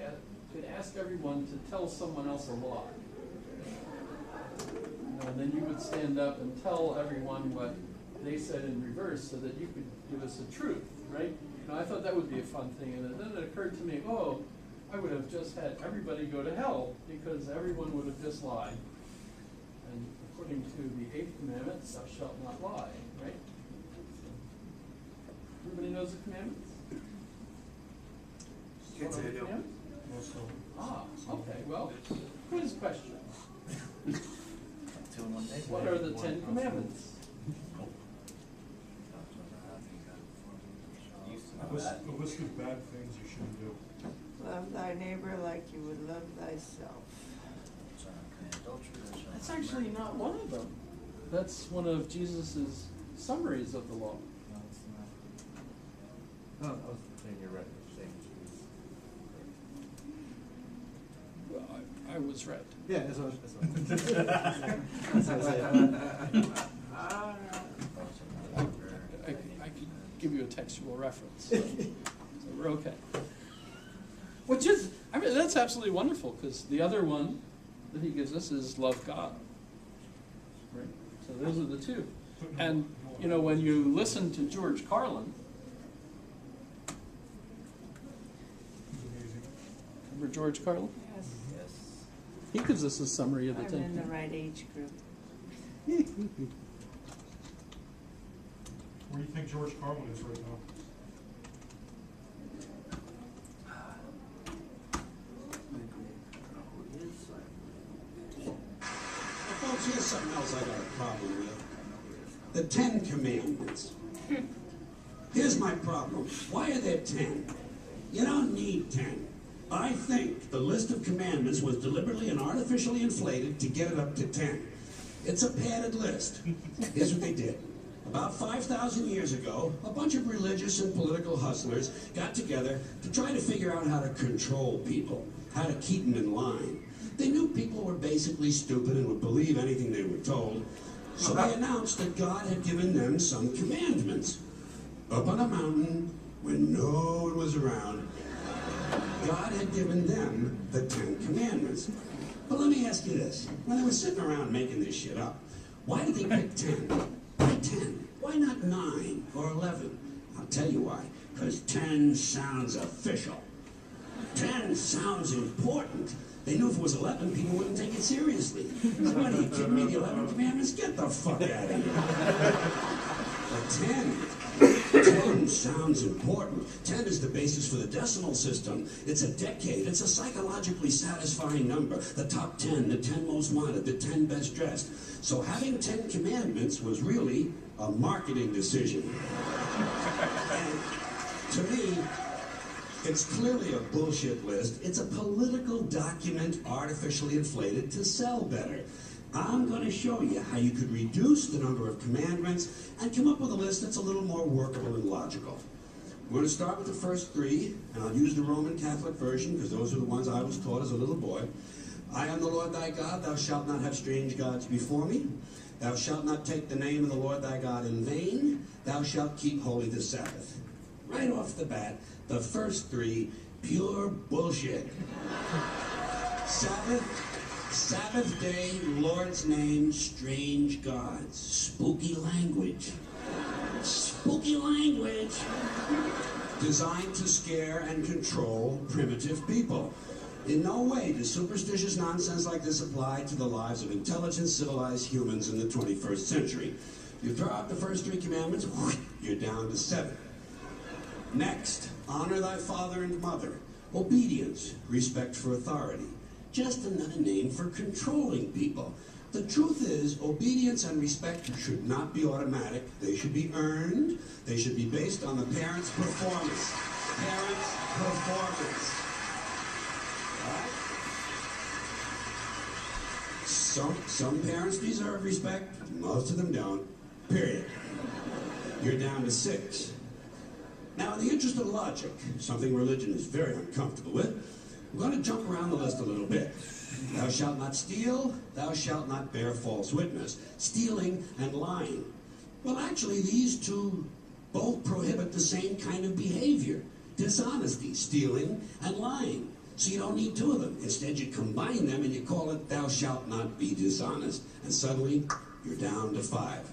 could ask everyone to tell someone else a lie. And then you would stand up and tell everyone what they said in reverse so that you could give us the truth, right? I thought that would be a fun thing, and then it occurred to me, I would have just had everybody go to hell because everyone would have just lied. And according to the 8th commandment, thou shalt not lie, right? Everybody knows the commandments? Get to it. Also, Okay, well, quiz question. 2 in 1 day. What are the 10 commandments? Used to a know that. list of bad things you shouldn't do. love thy neighbor like you would love thyself. commit adultery, thou shalt That's not actually murder. not one of them. That's one of Jesus's summaries of the law. No, it's not. No, I was saying you're right, you're saying it's Well, I was right. Yeah, that's what that's what I I could give you a textual reference, so we're okay. Which is, I mean, that's absolutely wonderful, because the other one that he gives us is love God. Right? So those are the two. And, you know, when you listen to George Carlin, He's amazing. remember George Carlin? Yes, Yes. He gives us a summary of the I'm Ten in the Commandments. right age group. Where do you think George Carlin is right now? Well, folks, here's something else I got a problem with. The 10 Commandments. Here's my problem. Why are there 10? You don't need 10. I think the list of commandments was deliberately and artificially inflated to get it up to 10. It's a padded list. Here's what they did. About 5,000 years ago, a bunch of religious and political hustlers got together to try to figure out how to control people, how to keep them in line. They knew people were basically stupid and would believe anything they were told, so they announced that God had given them some commandments. Up on a mountain, when no one was around, God had given them the 10 Commandments. But let me ask you this. When they were sitting around making this shit up, why did they pick 10? Why 10? Why not 9 or 11? I'll tell you why. Because 10 sounds official. 10 sounds important. They knew if it was 11, people wouldn't take it seriously. So what, are you kidding me? The 11 Commandments? Get the fuck out of here. But 10 sounds important. 10 is the basis for the decimal system. It's a decade. It's a psychologically satisfying number. The top 10, the 10 most wanted, the 10 best dressed. So having 10 commandments was really a marketing decision. And to me, it's clearly a bullshit list. It's a political document artificially inflated to sell better. I'm going to show you how you could reduce the number of commandments and come up with a list that's a little more workable and logical. We're going to start with the first 3, and I'll use the Roman Catholic version because those are the ones I was taught as a little boy. I am the Lord thy God. Thou shalt not have strange gods before me. Thou shalt not take the name of the Lord thy God in vain. Thou shalt keep holy the Sabbath. Right off the bat, the first 3, pure bullshit. Sabbath day, Lord's name, strange gods. Spooky language. Spooky language. Designed to scare and control primitive people. In no way does superstitious nonsense like this apply to the lives of intelligent, civilized humans in the 21st century. You throw out the first 3 commandments, you're down to 7. Next, honor thy father and mother. Obedience, respect for authority. Just another name for controlling people. The truth is, obedience and respect should not be automatic. They should be earned. They should be based on the parent's performance. Parent's performance. Right? Some parents deserve respect. Most of them don't. Period. You're down to 6. Now, in the interest of logic, something religion is very uncomfortable with, we're going to jump around the list a little bit. Thou shalt not steal, thou shalt not bear false witness. Stealing and lying. Well, actually, these two both prohibit the same kind of behavior. Dishonesty, stealing, and lying. So you don't need 2 of them. Instead, you combine them and you call it thou shalt not be dishonest. And suddenly, you're down to 5.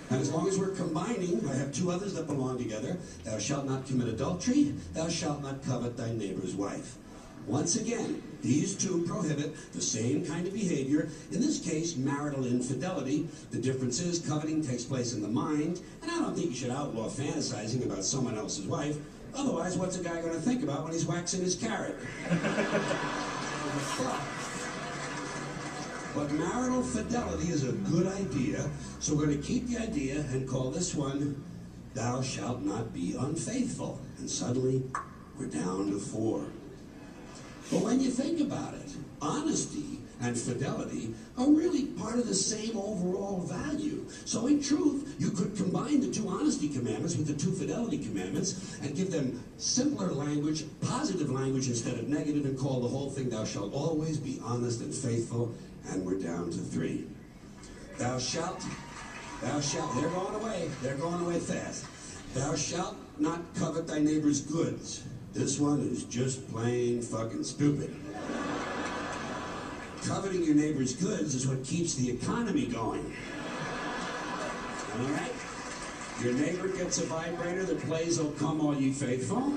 And as long as we're combining, I have 2 others that belong together. Thou shalt not commit adultery. Thou shalt not covet thy neighbor's wife. Once again, these 2 prohibit the same kind of behavior. In this case, marital infidelity. The difference is coveting takes place in the mind. And I don't think you should outlaw fantasizing about someone else's wife. Otherwise, what's a guy going to think about when he's waxing his carrot? But marital fidelity is a good idea, so we're going to keep the idea and call this one, thou shalt not be unfaithful. And suddenly, we're down to 4. But when you think about it, honesty and fidelity are really part of the same overall value. So in truth, you could combine the 2 honesty commandments with the 2 fidelity commandments and give them simpler language, positive language instead of negative, and call the whole thing, thou shalt always be honest and faithful, and we're down to 3. Thou shalt, they're going away fast. Thou shalt not covet thy neighbor's goods. This one is just plain fucking stupid. Coveting your neighbor's goods is what keeps the economy going. All right? Your neighbor gets a vibrator that plays "O Come All Ye Faithful."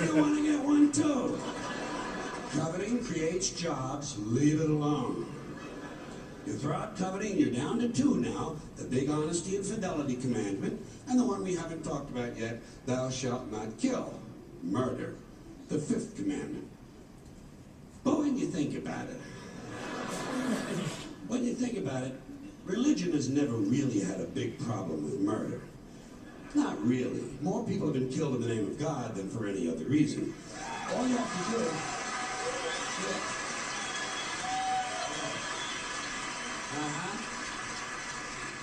You want to get one too. Coveting creates jobs. Leave it alone. You throw out coveting, you're down to 2 now. The big honesty and fidelity commandment, and the one we haven't talked about yet, thou shalt not kill. Murder. The 5th commandment. But when you think about it, religion has never really had a big problem with murder. Not really. More people have been killed in the name of God than for any other reason. All you have to do...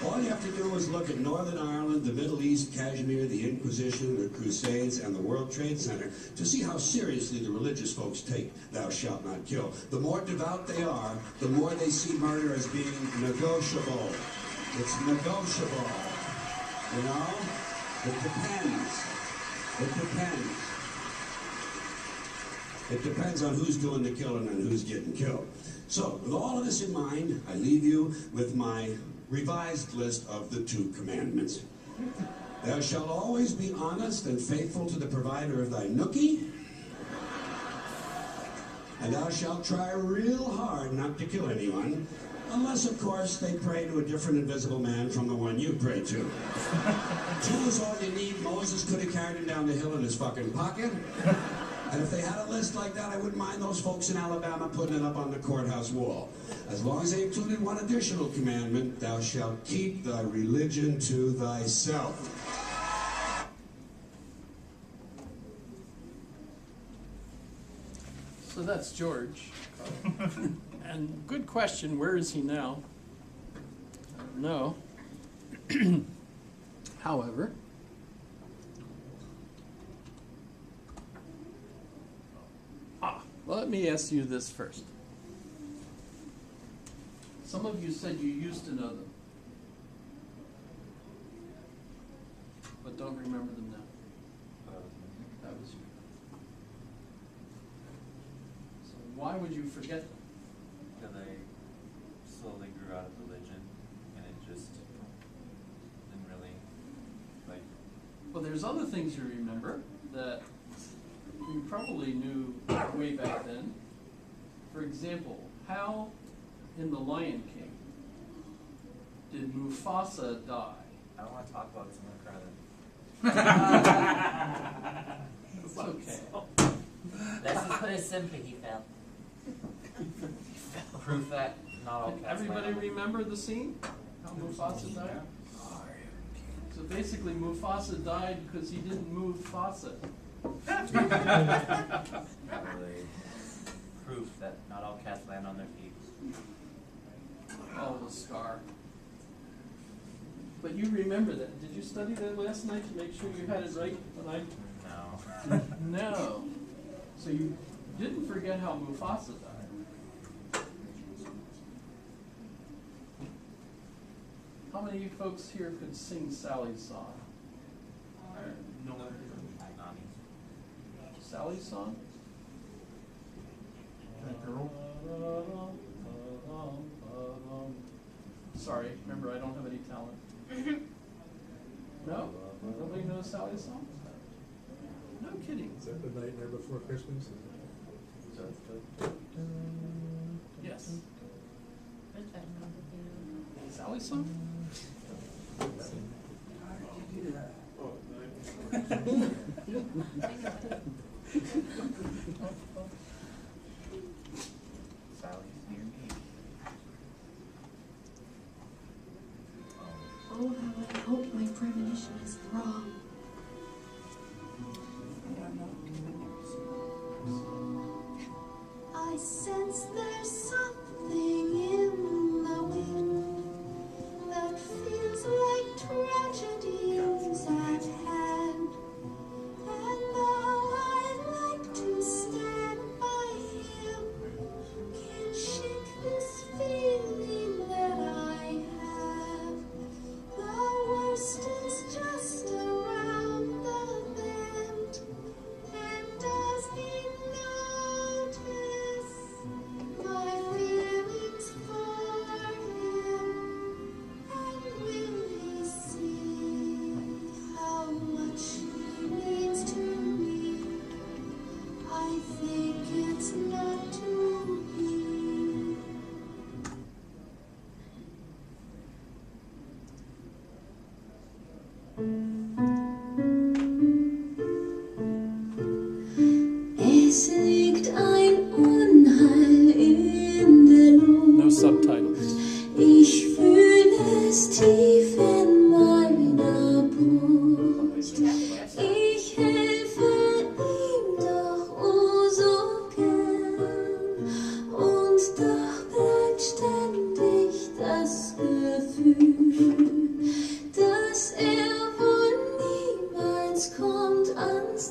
All you have to do is look at Northern Ireland, the Middle East, Kashmir, the Inquisition, the Crusades, and the World Trade Center to see how seriously the religious folks take "thou shalt not kill." The more devout they are, the more they see murder as being negotiable. It's negotiable. You know? It depends. It depends on who's doing the killing and who's getting killed. So, with all of this in mind, I leave you with my revised list of the 2 commandments. Thou shalt always be honest and faithful to the provider of thy nookie. And thou shalt try real hard not to kill anyone, unless, of course, they pray to a different invisible man from the one you pray to. 2 is all you need. Moses could have carried him down the hill in his fucking pocket. And if they had a list like that, I wouldn't mind those folks in Alabama putting it up on the courthouse wall. As long as they included one additional commandment, thou shalt keep thy religion to thyself. So that's George. And good question, where is he now? I don't know. However, let me ask you this first. Some of you said you used to know them, but don't remember them now. That was you. So why would you forget them? Because I slowly grew out of religion, and it just didn't really, like... Well, there's other things you remember that you probably knew way back then. For example, how in The Lion King did Mufasa die? I don't want to talk about it, so I'm going to cry then. It's okay. Let's just put it simply, he fell. Proof that not all cats Everybody land on remember the scene? How Mufasa died? So basically Mufasa died because he didn't move Fawcett. Really proof that not all cats land on their feet. Oh, the scar. But you remember that. Did you study that last night to make sure you had it right when I... No. No. So you didn't forget how Mufasa died. How many of you folks here could sing Sally's song? No. Sally's song? That girl? Sorry, remember I don't have any talent. No? Nobody knows Sally's song? No kidding. Is that the Nightmare Before Christmas? Yes. Sally's song? Sally's near me. Oh, how I hope my premonition is wrong. I don't know.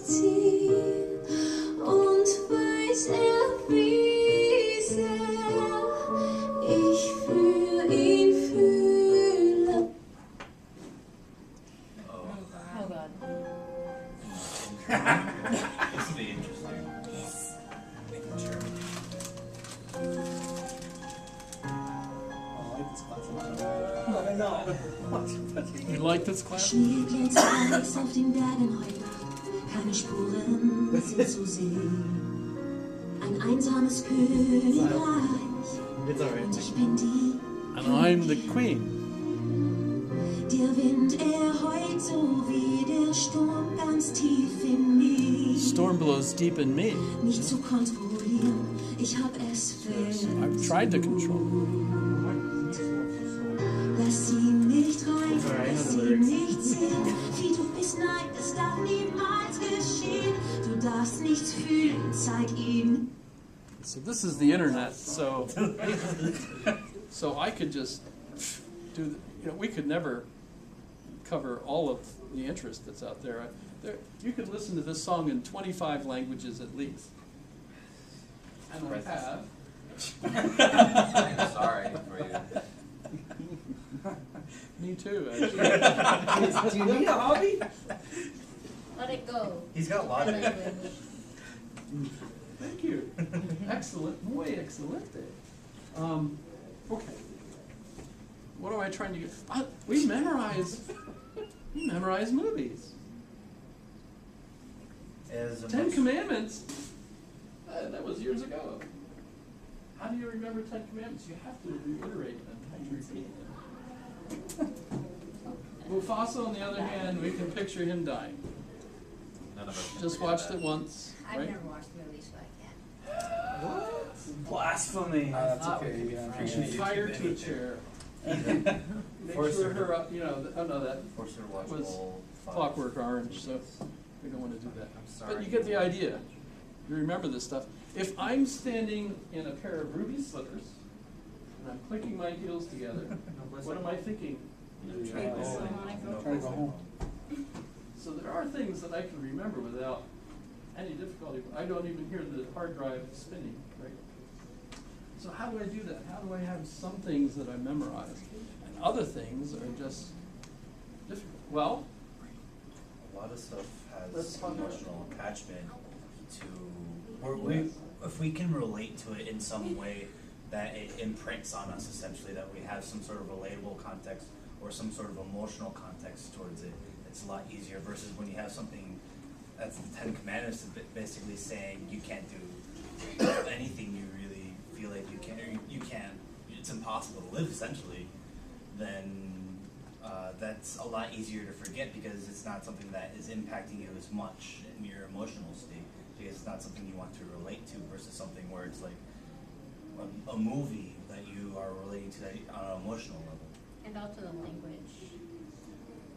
ziehen und weiß wie sehr ich für ihn fühle. Oh. Oh God. This will be interesting. Making sure. I like this class. You like this class? Schnee glänzt weiß auf den Bergen heute Nacht, keine Spuren sind zu sehen. Ein einsames Königreich, It's und alright. ich bin die. And I'm the queen. Der Wind, heult so wie der Sturm ganz tief in mir. Storm blows deep in me. Nicht zu kontrollieren, ich hab es I've tried to control. Lass ihn nicht rein, lass ihn nicht sehen. Wie du bist, nein, das darf niemals geschehen. Du darfst nichts fühlen, zeig ihm. So this is the internet, so I could just do, we could never cover all of the interest that's out there. You could listen to this song in 25 languages at least. And I have. I'm sorry for you. Me too, actually. Do you need a hobby? Let it go. He's got logic. Thank you. Excellent, muy excelente. Okay. What am I trying to get? We memorize movies. As a 10 much- Commandments. That was years ago. How do you remember 10 Commandments? You have to reiterate them. You have to repeat them. Mufasa, on the other hand, we can picture him dying. None of us can Just forget watched that. it once, I've right? never watched movies, so I can't. Blasphemy. That's okay. You should tie her to a chair. Make Force sure her her up, that Forced her to watch was all five. Clockwork Orange, so we don't want to do that. I'm sorry. But you get the idea. You remember this stuff. If I'm standing in a pair of ruby slippers, and I'm clicking my heels together, what am I thinking? Trying to go home. So there are things that I can remember without any difficulty. I don't even hear the hard drive spinning, right? So how do I do that? How do I have some things that I memorize, and other things are just difficult? Well, A lot of stuff Let's has talk about emotional attachment to, we if we can relate to it in some way that it imprints on us, essentially, that we have some sort of relatable context or some sort of emotional context towards it, it's a lot easier versus when you have something that's the 10 Commandments is basically saying you can't do anything you really feel like you can, or you can't, it's impossible to live essentially, then that's a lot easier to forget because it's not something that is impacting you as much in your emotional state, because it's not something you want to relate to versus something where it's like a movie that you are relating to that on an emotional level. And also the language.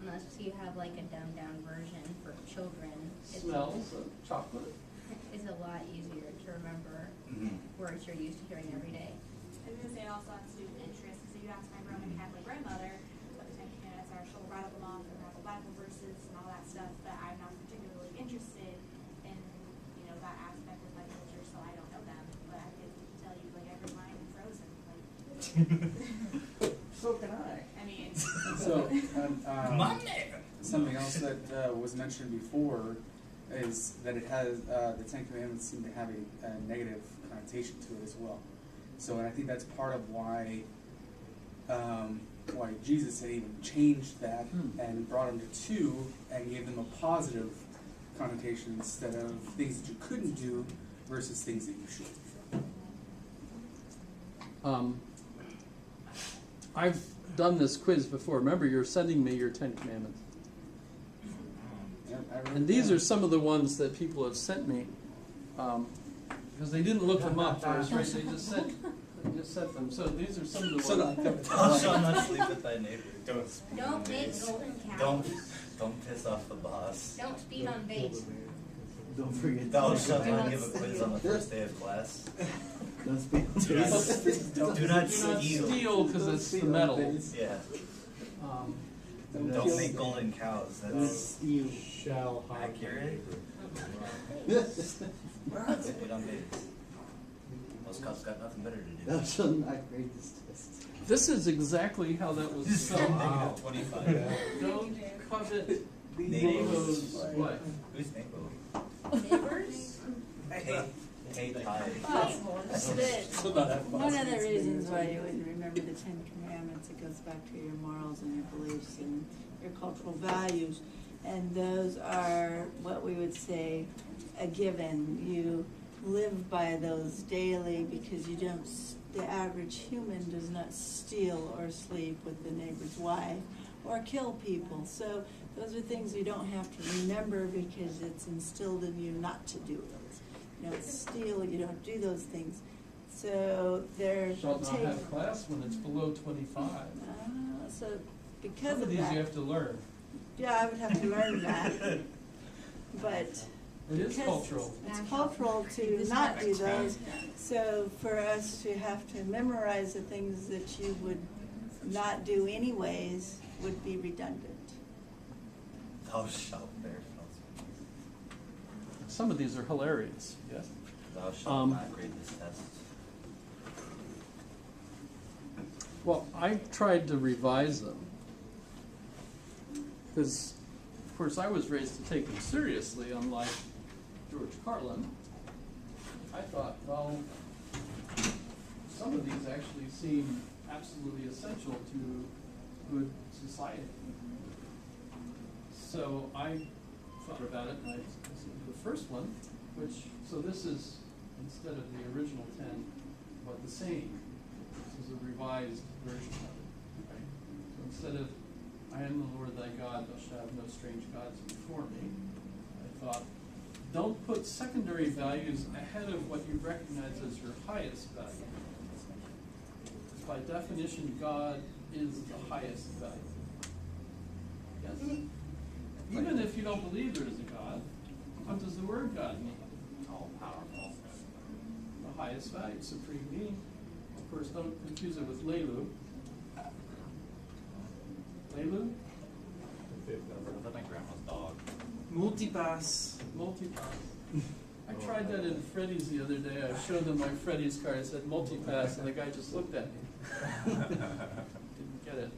Unless you have like a dumbed down version for children, smells of chocolate. it's a lot easier to remember words you're used to hearing every day. I was going to say it also has to do with interest. So you ask my Roman Catholic grandmother what the 10 Commandments are. She'll rattle them off and have Bible verses and all that stuff, but I'm not particularly interested in, that aspect of my culture, so I don't know them. But I could tell you like every line in Frozen. Like, So can I. I mean, So, Monday! something else that was mentioned before is that it has the 10 Commandments seem to have a negative connotation to it as well. So, and I think that's part of why Jesus had even changed that and brought them to 2 and gave them a positive connotation instead of things that you couldn't do versus things that you should. I've done this quiz before. Remember, you're sending me your 10 Commandments. Yep, I wrote And it these down. are some of the ones that people have sent me. Because they didn't look them up first, right? They just sent them. So these are some of the ones. Thou shalt not sleep with thy neighbor. Don't make golden cows. Don't piss off the boss. Don't speed on bait. Don't forget. Thou shalt not give a quiz on the first day of class. Don't speak. Do not steal. Because it's the metal. Yeah. Don't make golden cows. That's You shall have accurate. Wait on Vegas. Those cops got nothing better to do. Thou shalt not grade this test. This is exactly how that was spelled. Wow. 25. Don't covet Neighbors. Nemo's wife. Who's Nebo? Neighbors? Hey, Ty. One of the reasons why you would remember the Ten Commandments, it goes back to your morals and your beliefs and your cultural values. And those are what we would say a given. You live by those daily because you don't, the average human does not steal or sleep with the neighbor's wife or kill people. So those are things you don't have to remember because it's instilled in you not to do those. You don't steal, you don't do those things. So they're Shall not have class when it's below 25. So because Some of of these that. you have to learn. Yeah, I would have to learn that. But It is because cultural. it's cultural to not do those. So for us to have to memorize the things that you would not do anyways would be redundant. Thou shalt bear false witness. Some of these are hilarious, yes? Thou shalt not grade this test. Well, I tried to revise them. Because, of course, I was raised to take them seriously, unlike George Carlin. I thought, well, some of these actually seem absolutely essential to good society. So I thought about it, and I listened to the first one, which, so this is, instead of the original 10, what the same. This is a revised version of it, right? So instead of, I am the Lord thy God, thou shalt have no strange gods before me, I thought, don't put secondary values ahead of what you recognize as your highest value. By definition, God is the highest value. Yes? Even if you don't believe there is a God, what does the word God mean? All powerful. The highest value, supreme being. Of course, don't confuse it with Lelu. Lelu? I thought my grandma's dog. Multipass. Multipass. I tried that in Freddy's the other day. I showed them my Freddy's card. I said multipass, and the guy just looked at me. Didn't get it.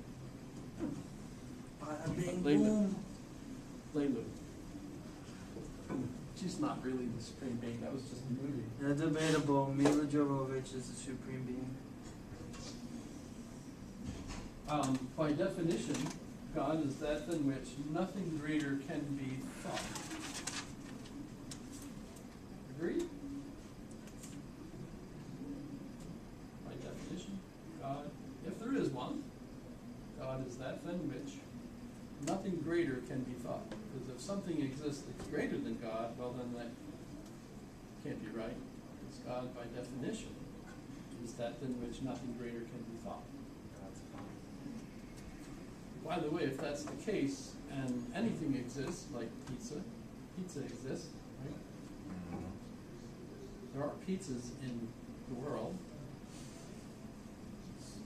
Bada bing Lelu. boom. Lelu. She's not really the supreme being. That was just a movie. Yeah, debatable. Mila Jovovich is the supreme being. By definition, God is that than which nothing greater can be thought. Agreed? By definition, God, if there is one, God is that than which nothing greater can be thought. Because if something exists that's greater than God, well then that can't be right. Because God, by definition, is that than which nothing greater can be thought. By the way, if that's the case, and anything exists, like pizza exists, right? There are pizzas in the world. It's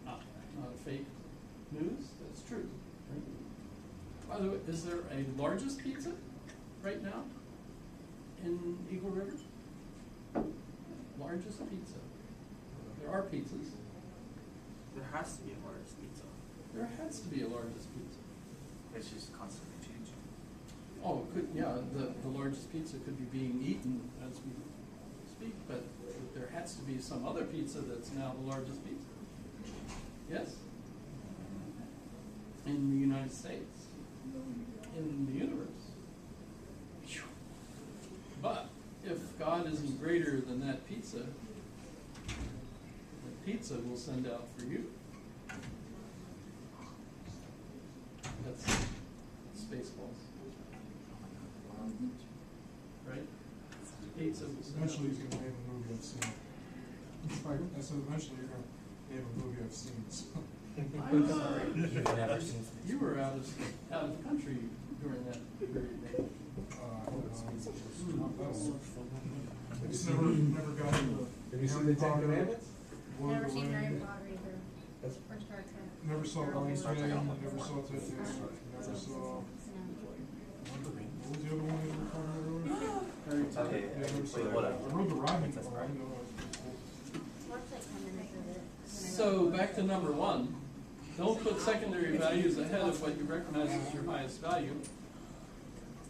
not fake news, that's true. Right? By the way, is there a largest pizza right now in Eagle River? Largest pizza. There are pizzas. There has to be a large pizza. There has to be a largest pizza. It's just constantly changing. Oh, it could, yeah, the largest pizza could be being eaten as we speak, but there has to be some other pizza that's now the largest pizza. Yes? In the United States. In the universe. But if God isn't greater than that pizza, the pizza will send out for you. That's Spaceballs. Right? Pizza will send out. Eventually he's gonna name a movie I've seen. Pardon? I said eventually you're gonna name a movie I've seen, so. I'm sorry. You've never seen You were out of country during that period. I just never got into Have you seen the Ten Commandments? Lord of Never the seen Harry Rings. Potter either. That's Or Star Trek. Never saw Or Long Star Game, Trek. never saw Titanic, never saw, what was the other one you were talking about earlier? That's all right. Okay, Yeah, it's, wait, what? I rode the rhyming That's one, I right. didn't know that was cool. So back to number one, don't put secondary values ahead of what you recognize as your highest value.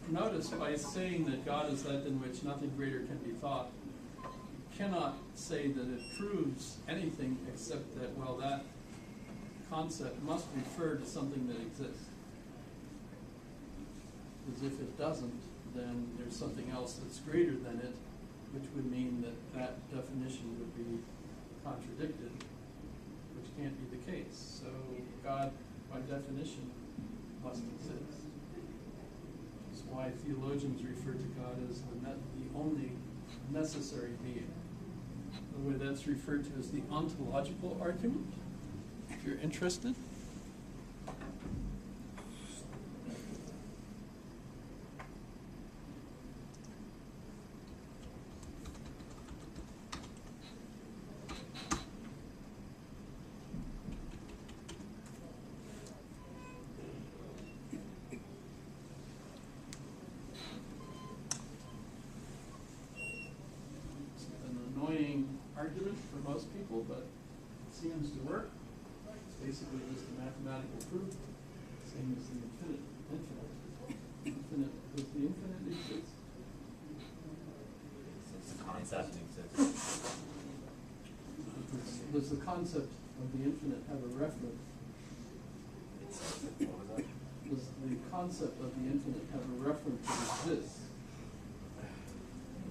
Notice by saying that God is that in which nothing greater can be thought, you cannot say that it proves anything except that, well, that concept must refer to something that exists. Because if it doesn't, then there's something else that's greater than it, which would mean that that definition would be contradicted, which can't be the case. So God, by definition, must exist. That's why theologians refer to God as the only necessary being. The way that's referred to as the ontological argument, if you're interested. It's an annoying argument for most people, but it seems to work. It's basically just a mathematical proof, same as the infinite. Does the infinite exist? The concept exists. Does the concept of the infinite have a referent? What was that? Does the concept of the infinite have a referent that exists?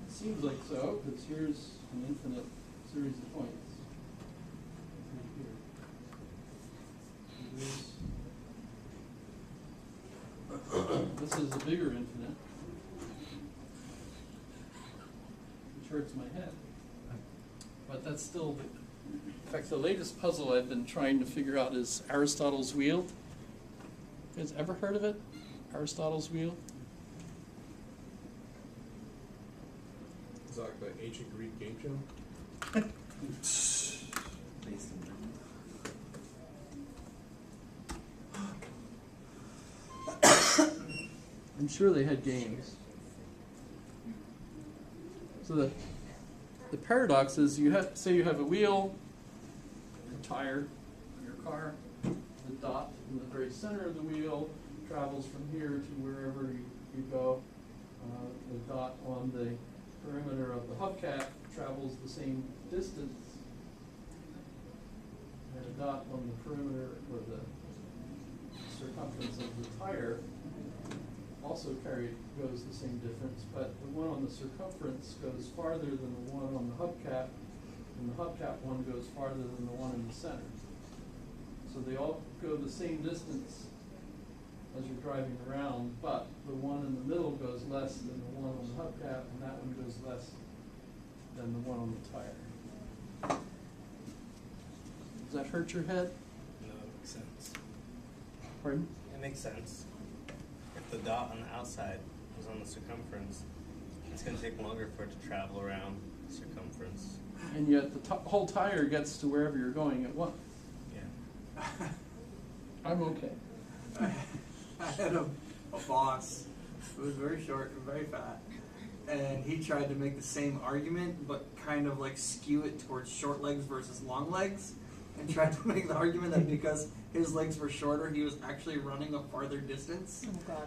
It seems like so, because here's an infinite series of points. Right here. This is a bigger infinite, which hurts my head. But that's still, in fact, the latest puzzle I've been trying to figure out is Aristotle's wheel. You guys ever heard of it? Aristotle's wheel? Is that like the ancient Greek game show? I'm sure they had games. So the paradox is you have, say you have a wheel, a tire in your car, the dot in the very center of the wheel travels from here to wherever you go. The dot on the perimeter of the hubcap travels the same distance. And a dot on the perimeter or the circumference of the tire also goes the same difference, but the one on the circumference goes farther than the one on the hubcap, and the hubcap one goes farther than the one in the center. So they all go the same distance as you're driving around, but the one in the middle goes less than the one on the hubcap, and that one goes less than the one on the tire. Does that hurt your head? No, it makes sense. Pardon? It makes sense. If the dot on the outside was on the circumference, it's going to take longer for it to travel around the circumference. And yet the whole tire gets to wherever you're going at once. Yeah. I'm okay. I had a boss who was very short and very fat, and he tried to make the same argument, but kind of like skew it towards short legs versus long legs, and tried to make the argument that because his legs were shorter, he was actually running a farther distance. Oh, God.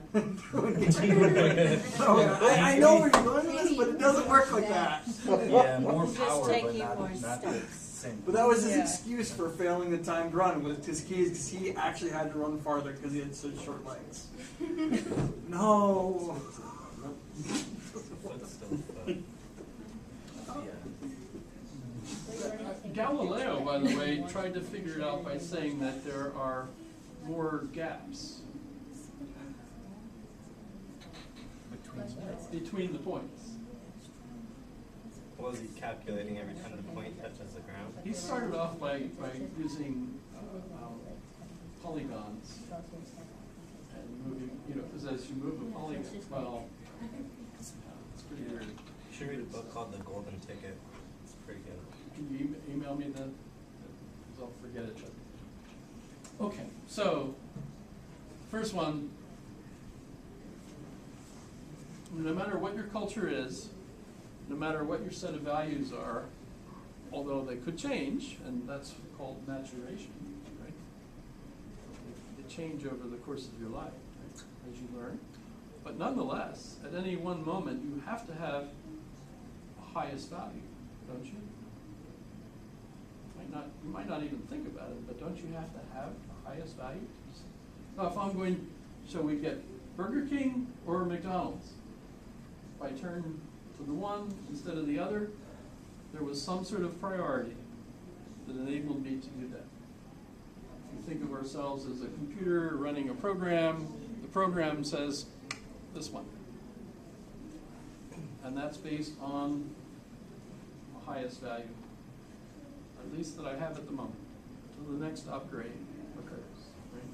I know where you're going with this, but it doesn't work like that. Yeah, more Just power, but taking not, more not the steps. same. But that was his Yeah. excuse for failing the timed run with his keys, because he actually had to run farther because he had such short legs. No. But still fun. Galileo, by the way, tried to figure it out by saying that there are more gaps between the points. What was he calculating every time the point touches the ground? He started off by using polygons and moving, because as you move a polygon, well, it's pretty weird. You should read a book called The Golden Ticket. It's pretty good. Can you email me that? Because I'll forget it. But. Okay, so first one, no matter what your culture is, no matter what your set of values are, although they could change, and that's called maturation, right? They change over the course of your life, right, as you learn. But nonetheless, at any one moment, you have to have a highest value, don't you? You might not even think about it, but don't you have to have the highest value? Now, if I'm going, shall we get Burger King or McDonald's? If I turn to the one instead of the other, there was some sort of priority that enabled me to do that. If you think of ourselves as a computer running a program, the program says this one. And that's based on the highest value, at least that I have at the moment, until the next upgrade occurs. Right?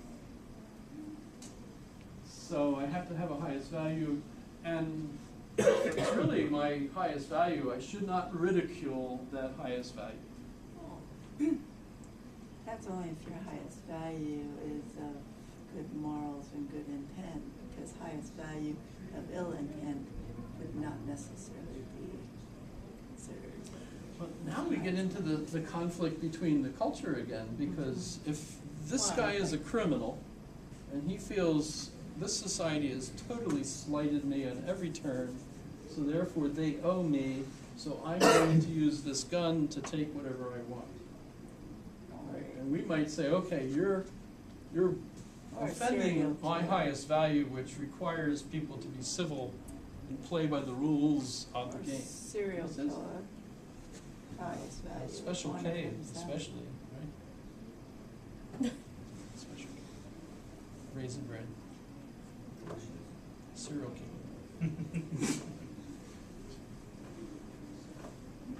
So I have to have a highest value, and if it's really my highest value, I should not ridicule that highest value. That's only if your highest value is of good morals and good intent, because highest value of ill intent would not necessarily be considered. But now we get into the conflict between the culture again, because if this guy is a criminal and he feels this society has totally slighted me on every turn, so therefore they owe me, so I'm going to use this gun to take whatever I want. Right? And we might say, okay, you're offending my highest value, which requires people to be civil and play by the rules of the game. Serial killer, highest value. Special K, especially, right? Special K. Raisin bread. Serial killer.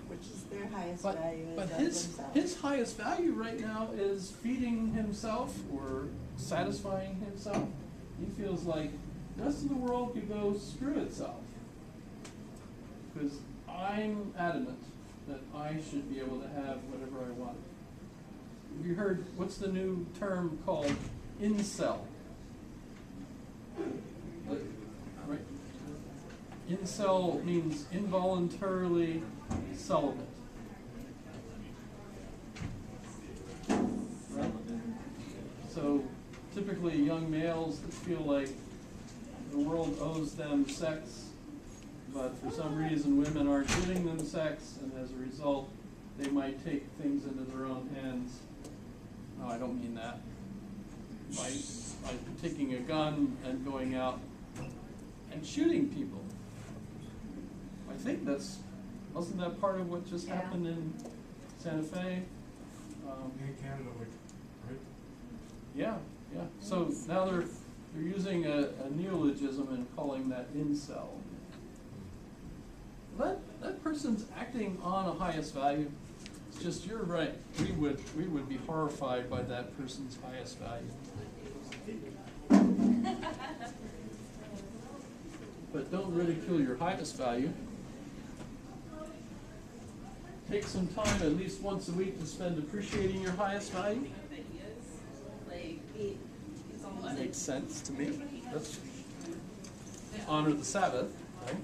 Which is their highest But, value is but of his themselves. highest value right now is feeding himself or satisfying himself. He feels like the rest of the world could go screw itself. Because I'm adamant that I should be able to have whatever I want. Have you heard, what's the new term called incel? Right. Incel means involuntarily celibate. Right? So typically young males that feel like the world owes them sex, but for some reason women aren't giving them sex, and as a result they might take things into their own hands. No, I don't mean that. By taking a gun and going out and shooting people. I think wasn't that part of what just happened in Santa Fe? In Canada, right? Yeah. So now they're using a neologism and calling that incel. That person's acting on a highest value. It's just, you're right. We would be horrified by that person's highest value. But don't ridicule your highest value. Take some time at least once a week to spend appreciating your highest value. That makes sense to me. Let's honor the Sabbath, right?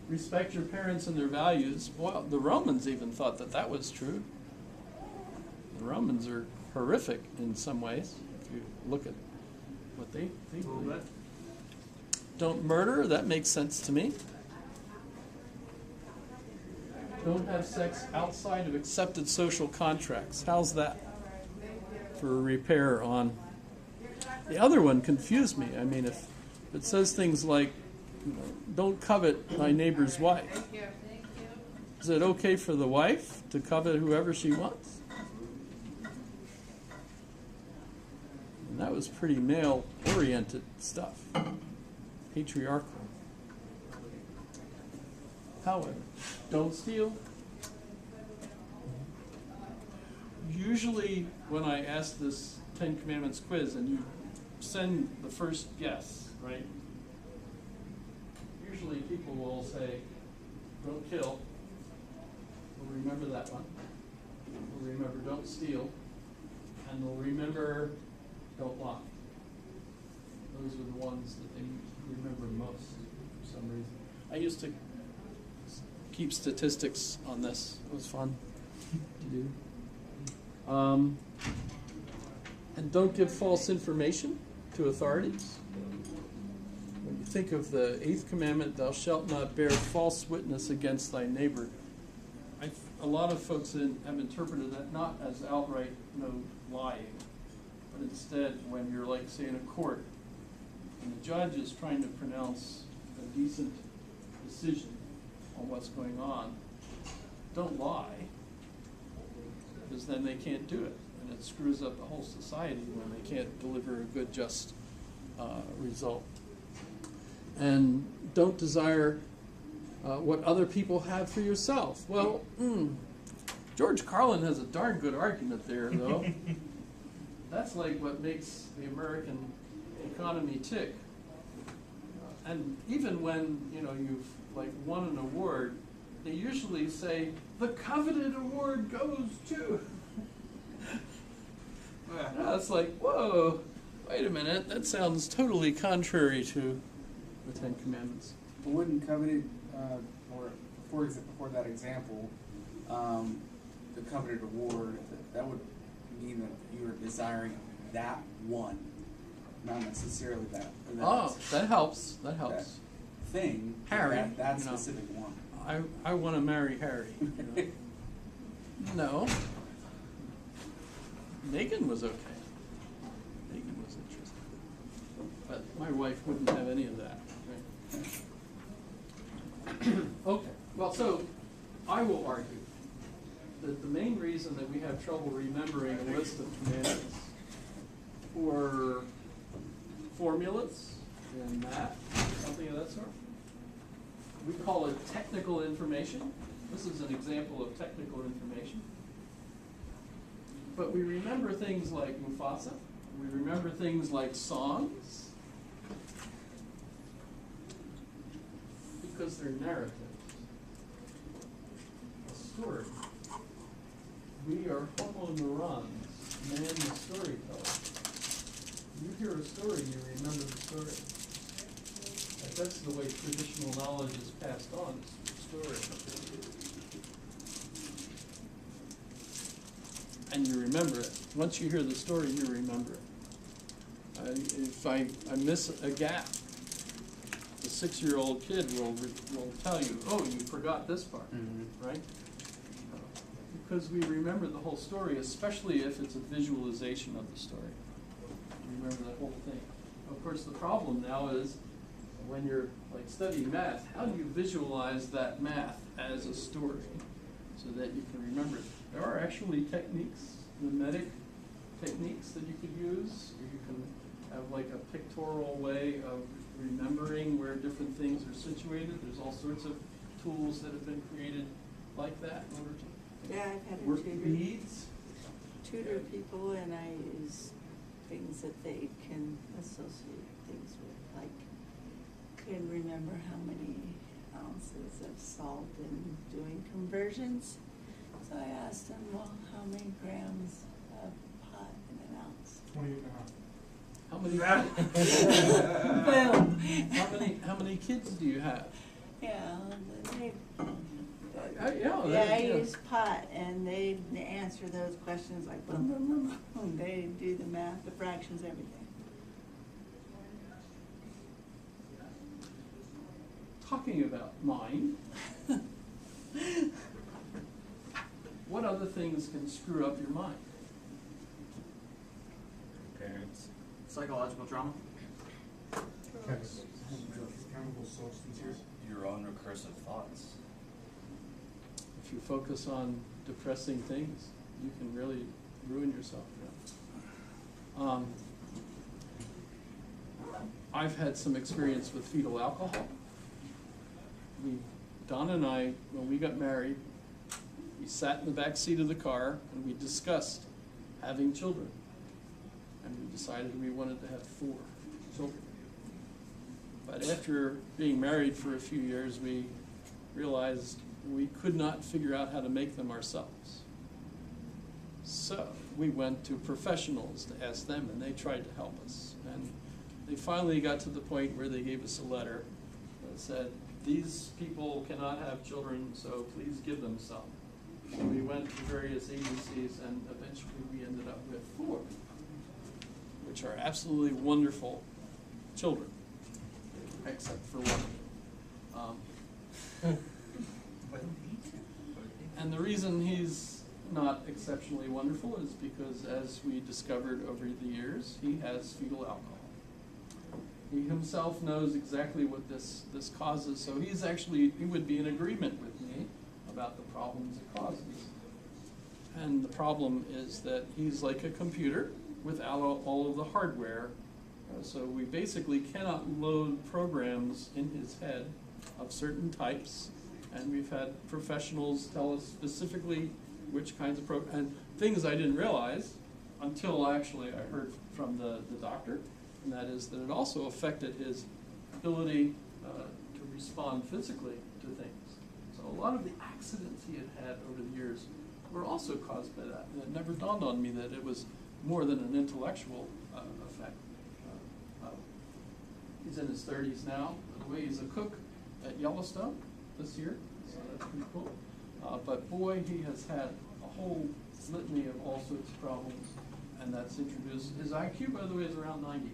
Respect your parents and their values. Well, the Romans even thought that was true. The Romans are horrific in some ways, if you look at what they believe. Don't murder, that makes sense to me. Don't have sex outside of accepted social contracts. How's that for a repair on? The other one confused me. I mean, if it says things like, don't covet my neighbor's wife. Is it okay for the wife to covet whoever she wants? And that was pretty male-oriented stuff, patriarchal. However, don't steal. Usually when I ask this Ten Commandments quiz and you send the first guess, right? Usually people will say, don't kill. We'll remember that one. We'll remember don't steal. And we'll remember don't lie. Those are the ones that they remember most for some reason. I used to keep statistics on this. It was fun to do. And don't give false information to authorities. When you think of the 8th commandment, thou shalt not bear false witness against thy neighbor. A lot of folks have interpreted that not as outright lying, but instead when you're, like, say, in a court, and the judge is trying to pronounce a decent decision on what's going on, don't lie, because then they can't do it, and it screws up the whole society when they can't deliver a good, just result. And don't desire what other people have for yourself. Well, George Carlin has a darn good argument there, though. That's like what makes the American economy tick. And even when you've like won an award, they usually say the coveted award goes to. It's like, whoa, wait a minute, that sounds totally contrary to the Ten Commandments. But wouldn't coveted, or for that example, the coveted award, that would mean that you are desiring that one, not necessarily that. That helps. That helps. That thing, Harry, that specific one. I want to marry Harry. No. Megan was okay. Megan was interesting. But my wife wouldn't have any of that. Right? Okay. Well, so I will argue that the main reason that we have trouble remembering a list of commandments for formulas in math, something of that sort, we call it technical information. This is an example of technical information. But we remember things like Mufasa. We remember things like songs because they're narratives. A story. We are homo neurons, man the storyteller. You hear a story, you remember the story. That's the way traditional knowledge is passed on, it's story. And you remember it. Once you hear the story, you remember it. If I miss a gap, the 6-year-old kid will tell you, oh, you forgot this part, right? Because we remember the whole story, especially if it's a visualization of the story. You remember the whole thing. Of course, the problem now is when you're like studying math, how do you visualize that math as a story so that you can remember it? There are actually techniques, mimetic techniques that you could use. You can have like a pictorial way of remembering where different things are situated. There's all sorts of tools that have been created like that in order to I've had work beads. Tutor people, and I use things that they can associate things with, like can remember how many ounces of salt in doing conversions. So I asked them, well, how many grams of pot in an ounce? 28.5. Boom. How many kids do you have? Yeah, I use pot, and they answer those questions like boom, boom, boom, boom. They do the math, the fractions, everything. Talking about mind, what other things can screw up your mind? Parents. Psychological trauma. Chemical substances. Your own recursive thoughts. If you focus on depressing things, you can really ruin yourself. I've had some experience with fetal alcohol. Donna and I, when we got married, we sat in the back seat of the car and we discussed having children. And we decided we wanted to have 4 children. But after being married for a few years, we realized we could not figure out how to make them ourselves. So we went to professionals to ask them, and they tried to help us. And they finally got to the point where they gave us a letter that said, these people people cannot have children, so please give them some. So we went to various agencies, and eventually we ended up with 4, which are absolutely wonderful children, except for one. And the reason he's not exceptionally wonderful is because, as we discovered over the years, he has fetal alcohol. He himself knows exactly what this causes, so he would be in agreement with me about the problems it causes. And the problem is that he's like a computer without all of the hardware. So we basically cannot load programs in his head of certain types, and we've had professionals tell us specifically which kinds of and things I didn't realize until actually I heard from the doctor, and that is that it also affected his ability to respond physically to things. So a lot of the accidents he had had over the years were also caused by that, and it never dawned on me that it was more than an intellectual effect. He's in his 30s now. By the way, he's a cook at Yellowstone this year, so that's pretty cool. But boy, he has had a whole litany of all sorts of problems, and that's introduced. His IQ, by the way, is around 90.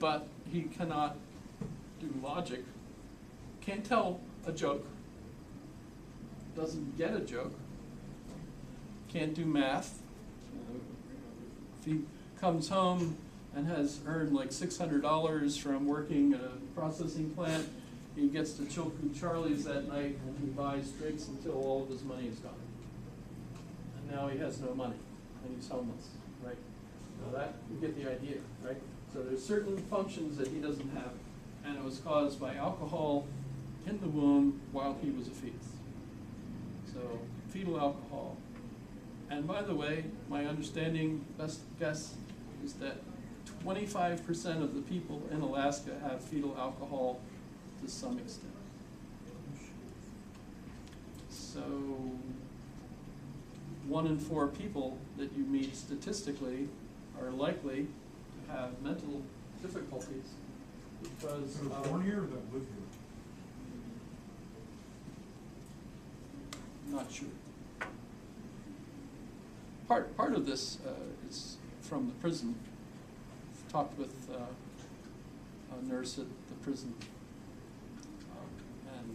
But he cannot do logic, can't tell a joke, doesn't get a joke, can't do math. If he comes home and has earned like $600 from working at a processing plant, he gets to Chilkoot Charlie's that night and he buys drinks until all of his money is gone. And now he has no money and he's homeless, right? Now that, you get the idea, right? So there's certain functions that he doesn't have, and it was caused by alcohol in the womb while he was a fetus. So fetal alcohol. And by the way, my understanding, best guess, is that 25% of the people in Alaska have fetal alcohol to some extent. So 1 in 4 people that you meet statistically are likely to have mental difficulties because That are born here or that live here? Not sure. Part of this is from the prison. I've talked with a nurse at the prison, and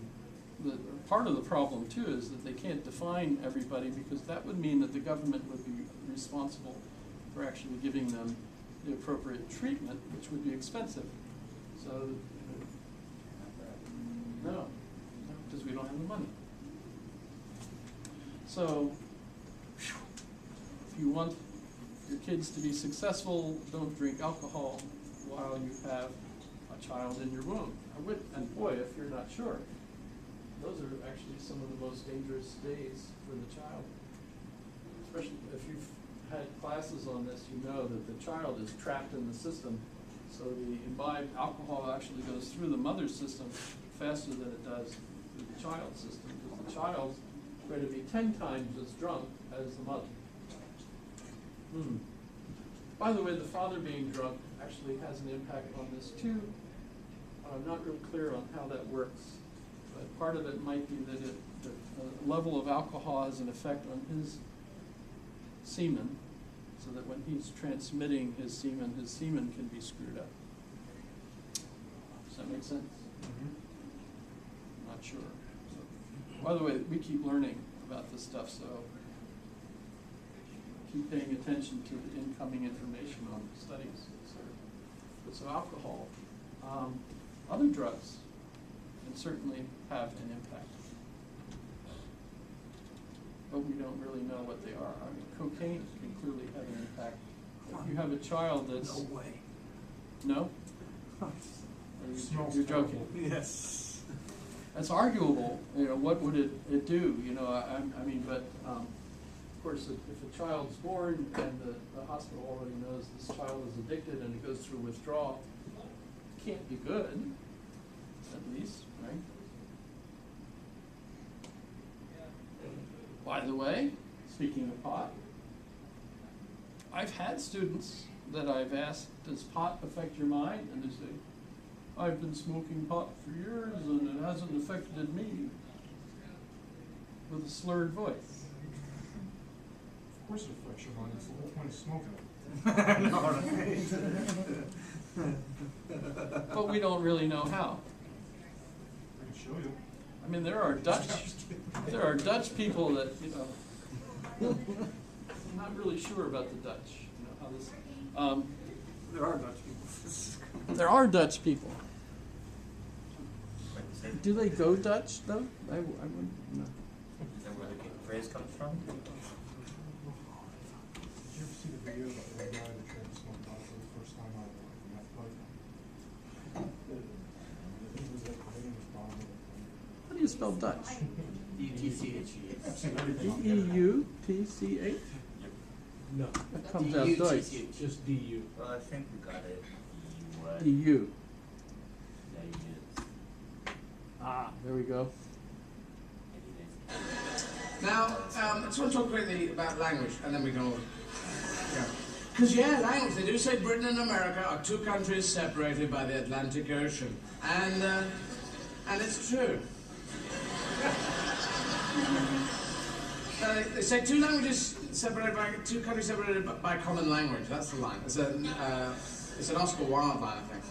the part of the problem too is that they can't define everybody, because that would mean that the government would be responsible for actually giving them the appropriate treatment, which would be expensive. So no, because we don't have the money. So if you want your kids to be successful, don't drink alcohol while you have a child in your womb. And boy, if you're not sure, those are actually some of the most dangerous days for the child. Especially if you've had classes on this, you know that the child is trapped in the system. So the imbibed alcohol actually goes through the mother's system faster than it does through the child's system, because the child's going to be 10 times as drunk as the mother. By the way, the father being drunk actually has an impact on this too. I'm not real clear on how that works, but part of it might be that the level of alcohol has an effect on his semen, so that when he's transmitting his semen can be screwed up. Does that make sense? Not sure. So, by the way, we keep learning about this stuff, so keep paying attention to the incoming information on studies. So alcohol. Other drugs can certainly have an impact, but we don't really know what they are. I mean, cocaine can clearly have an impact. If you have a child that's... No way. No? You're joking. Yes. That's arguable. You know, what would it do? You know, I mean, but of course, if a child's born and the hospital already knows this child is addicted and it goes through withdrawal, it can't be good, at least, right? By the way, speaking of pot, I've had students that I've asked, does pot affect your mind? And they say, I've been smoking pot for years and it hasn't affected me, with a slurred voice. Of course it affects your mind, it's the whole point of smoking it. But we don't really know how. I can show you. I mean, there are Dutch people that, I'm not really sure about the Dutch, how this, There are Dutch people. there are Dutch people. Do they go Dutch, though? I wouldn't know. Is that where the phrase comes from? Did you ever see the video about the guy that tried to smoke pot for the first time out of a meth pipe? He was like hitting his bottom of the How do you spell Dutch? D-E-U-T-C-H? No, That comes out Deutsch. just DU. Well, I think we got it. D-U. Yeah, you did. Ah, there we go. Now, I just want to talk quickly about language, and then we can all... Because, language, they do say Britain and America are two countries separated by the Atlantic Ocean. And it's true. They say two countries separated by a common language. That's the line. It's an Oscar Wilde line, I think.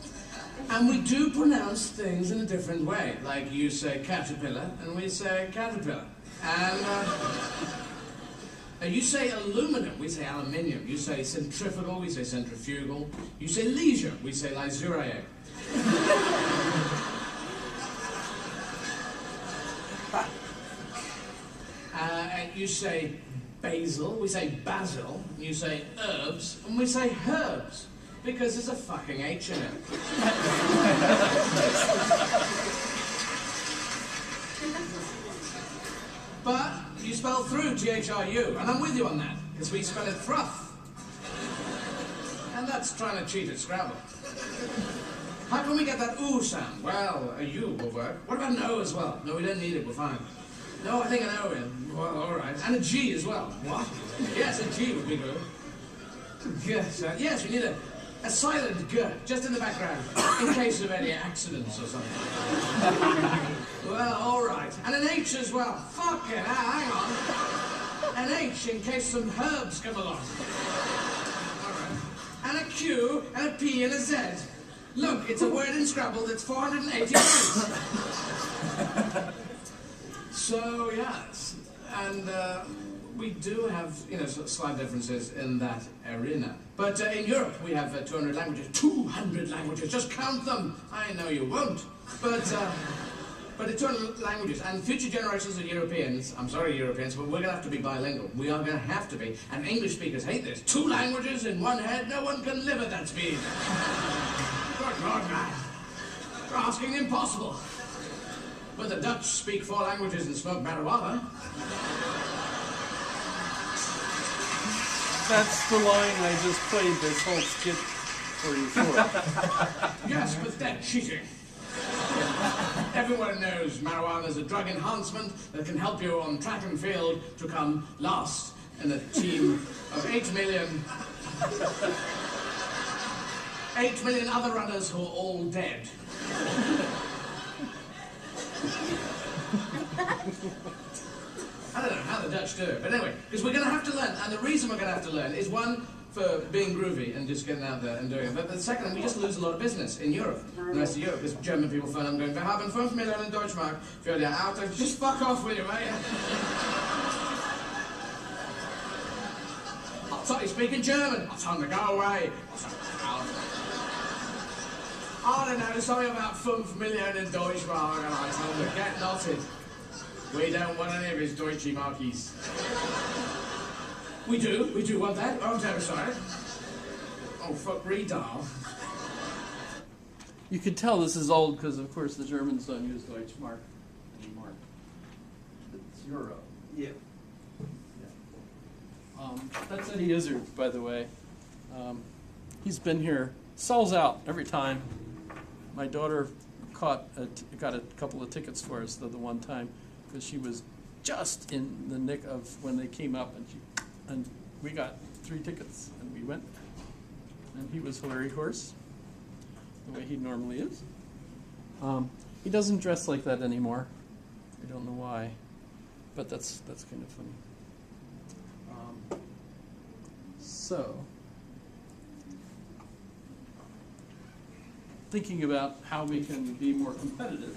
And we do pronounce things in a different way. Like you say caterpillar, and we say caterpillar. And you say aluminum, we say aluminium. You say centrifugal, we say centrifugal. You say leisure, we say leisure. You say basil, we say basil. You say herbs, and we say herbs. Because there's a fucking H in it. But you spell through T-H-R-U, and I'm with you on that, because we spell it thruff. And that's trying to cheat at Scrabble. How can we get that ooh sound? Well, a U will work. What about an O as well? No, we don't need it, we're fine. No, I think an O in. Well, all right. And a G as well. What? Yes, a G would be good. Yes, yes, we need a silent G, just in the background, in case of any accidents or something. Well, all right. And an H as well. Fucking hang on. An H in case some herbs come along. All right. And a Q, and a P, and a Z. Look, it's a word in Scrabble that's 480 words. So, yes. And we do have, sort of slight differences in that arena. But in Europe, we have 200 languages. 200 languages, just count them. I know you won't. But it's 200 languages, and future generations of Europeans, I'm sorry Europeans, but we're going to have to be bilingual. We are going to have to be. And English speakers hate this. 2 languages in one head, no one can live at that speed. Good Lord, man. You're asking the impossible. But the Dutch speak 4 languages and smoke marijuana. That's the line I just played this whole skit for you for. Yes, but they're cheating. Everyone knows marijuana is a drug enhancement that can help you on track and field to come last in a team of 8 million other runners who are all dead. I don't know how the Dutch do it, but anyway, because we're going to have to learn, and the reason we're going to have to learn is one, for being groovy and just getting out there and doing it, but the second, we just lose a lot of business in Europe, the rest of Europe, because German people phone up going, wir haben 5 Millionen Deutschmark für die Auto, just fuck off, will you, mate? I'll tell you speaking German, I'll tell them to go away. I don't know, something about 5 Millionen Deutschmark, and I tell them to get knotted. We don't want any of his Deutsche Markies. We do want that. Oh, I'm very sorry. Oh, fuck, Redal. You could tell this is old because, of course, the Germans don't use Deutschmark anymore. It's Euro. Yeah. That's Eddie Izzard, by the way. He's been here, sells out every time. My daughter got a couple of tickets for us the one time because she was just in the nick of when they came up, and we got 3 tickets, and we went. And he was Hilary Horse, the way he normally is. He doesn't dress like that anymore. I don't know why, but that's kind of funny. So, thinking about how we can be more competitive,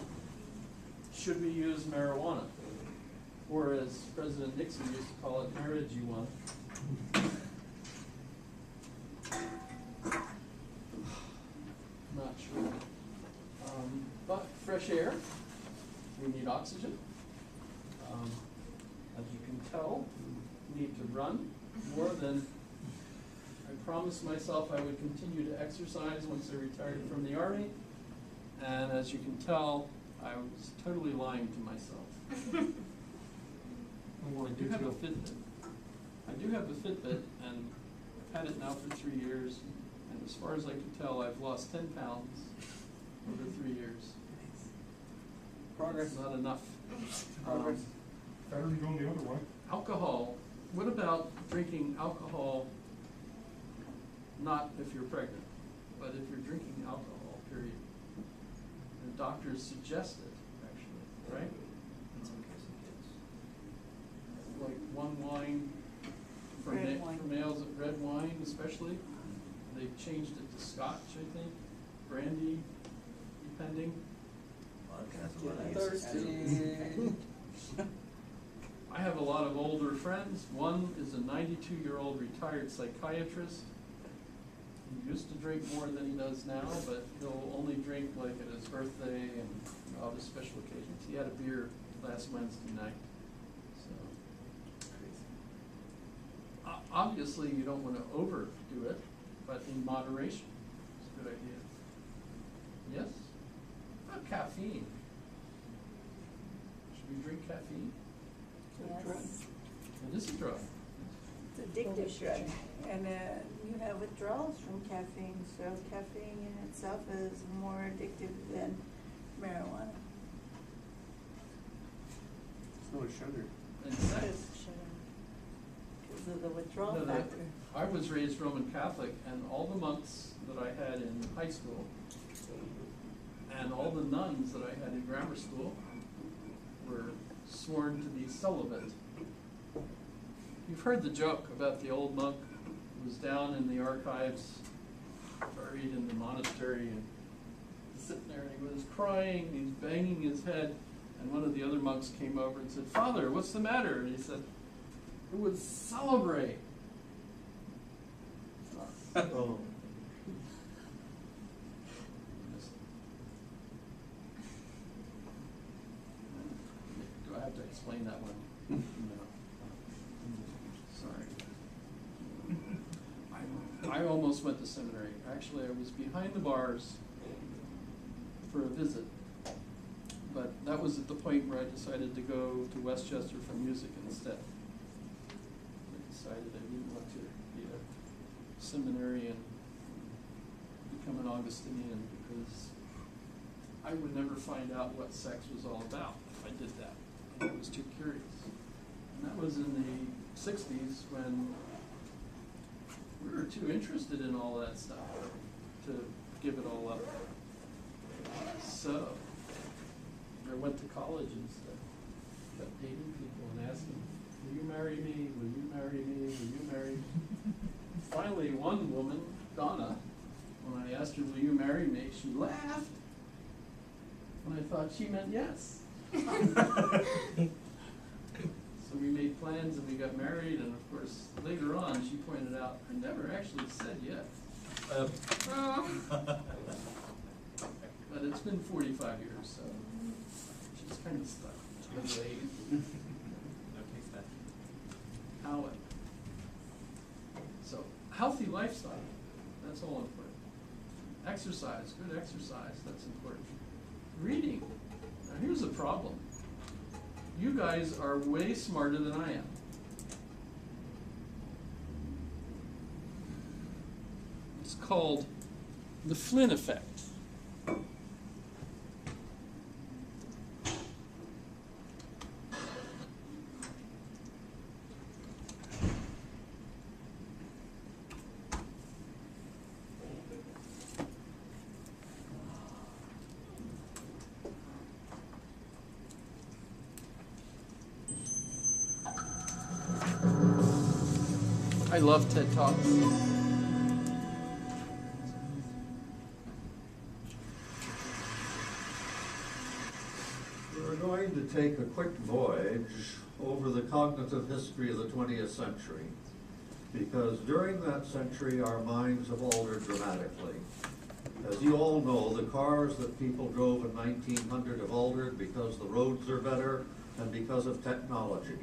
should we use marijuana? Or as President Nixon used to call it, marijuana. Not sure. But fresh air, we need oxygen. As you can tell, we need to run more than I promised myself I would continue to exercise once I retired from the Army. And as you can tell, I was totally lying to myself. I do have a Fitbit. And I've had it now for 3 years. And as far as I can tell, I've lost 10 pounds over 3 years. Progress. Not enough. Progress. Better be going the other way. Alcohol. What about drinking alcohol, not if you're pregnant, but if you're drinking alcohol, period? And doctors suggest it, actually, right? In some cases, yes. Like one wine, for Red wine. for males, red wine especially. They've changed it to Scotch, I think, brandy, depending. Vodka has a lot of uses too. I have a lot of older friends. One is a 92-year-old retired psychiatrist. He used to drink more than he does now, but he'll only drink like at his birthday and other special occasions. He had a beer last Wednesday night. So obviously you don't want to overdo it, but in moderation. It's a good idea. Yes? What about caffeine? Should we drink caffeine? Yes. It is a drug. It's addictive drug, and you have withdrawals from caffeine, so caffeine in itself is more addictive than marijuana. So is sugar. And sex. Because of the withdrawal No, factor. I was raised Roman Catholic, and all the monks that I had in high school, and all the nuns that I had in grammar school, were sworn to be celibate. You've heard the joke about the old monk who was down in the archives, buried in the monastery, and sitting there, and he was crying, he's banging his head, and one of the other monks came over and said, "Father, what's the matter?" And he said, "It was celebrate." Oh. Do I have to explain that one? No. Sorry. I almost went to seminary. Actually, I was behind the bars for a visit. But that was at the point where I decided to go to Westchester for music instead. I decided I didn't want to be a seminarian, become an Augustinian, because I would never find out what sex was all about if I did that. I was too curious. And that was in the 60s when we were too interested in all that stuff to give it all up. So I went to college instead, kept dating people and asking, "Will you marry me? Will you marry me? Will you marry me?" Finally, one woman, Donna, when I asked her, "Will you marry me?" she laughed. And I thought she meant yes. So we made plans and we got married, and of course, later on, she pointed out, I never actually said yes. But it's been 45 years, so she's kind of stuck. However, so healthy lifestyle, that's all important. Exercise, good exercise, that's important. Reading. Now here's the problem. You guys are way smarter than I am. It's called the Flynn effect. I love TED Talks. We're going to take a quick voyage over the cognitive history of the 20th century, because during that century our minds have altered dramatically. As you all know, the cars that people drove in 1900 have altered because the roads are better and because of technology.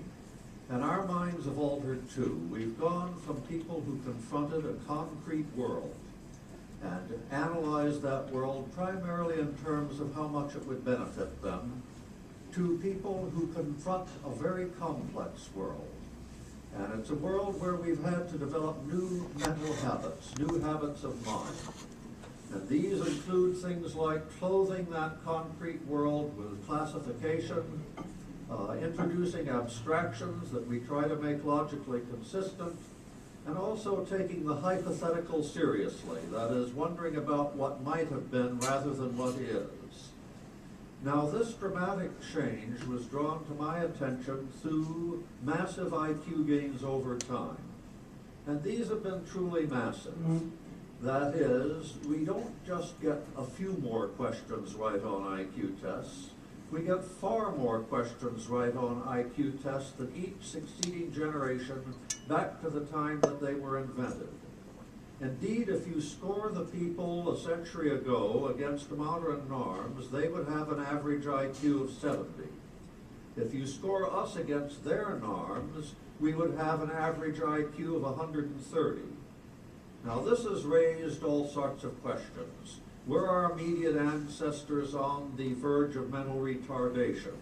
And our minds have altered too. We've gone from people who confronted a concrete world and analyzed that world primarily in terms of how much it would benefit them, to people who confront a very complex world. And it's a world where we've had to develop new mental habits, new habits of mind. And these include things like clothing that concrete world with classification, introducing abstractions that we try to make logically consistent, and also taking the hypothetical seriously, that is, wondering about what might have been rather than what is. Now, this dramatic change was drawn to my attention through massive IQ gains over time. And these have been truly massive. That is, we don't just get a few more questions right on IQ tests. We get far more questions right on IQ tests than each succeeding generation back to the time that they were invented. Indeed, if you score the people a century ago against modern norms, they would have an average IQ of 70. If you score us against their norms, we would have an average IQ of 130. Now, this has raised all sorts of questions. Were our immediate ancestors on the verge of mental retardation?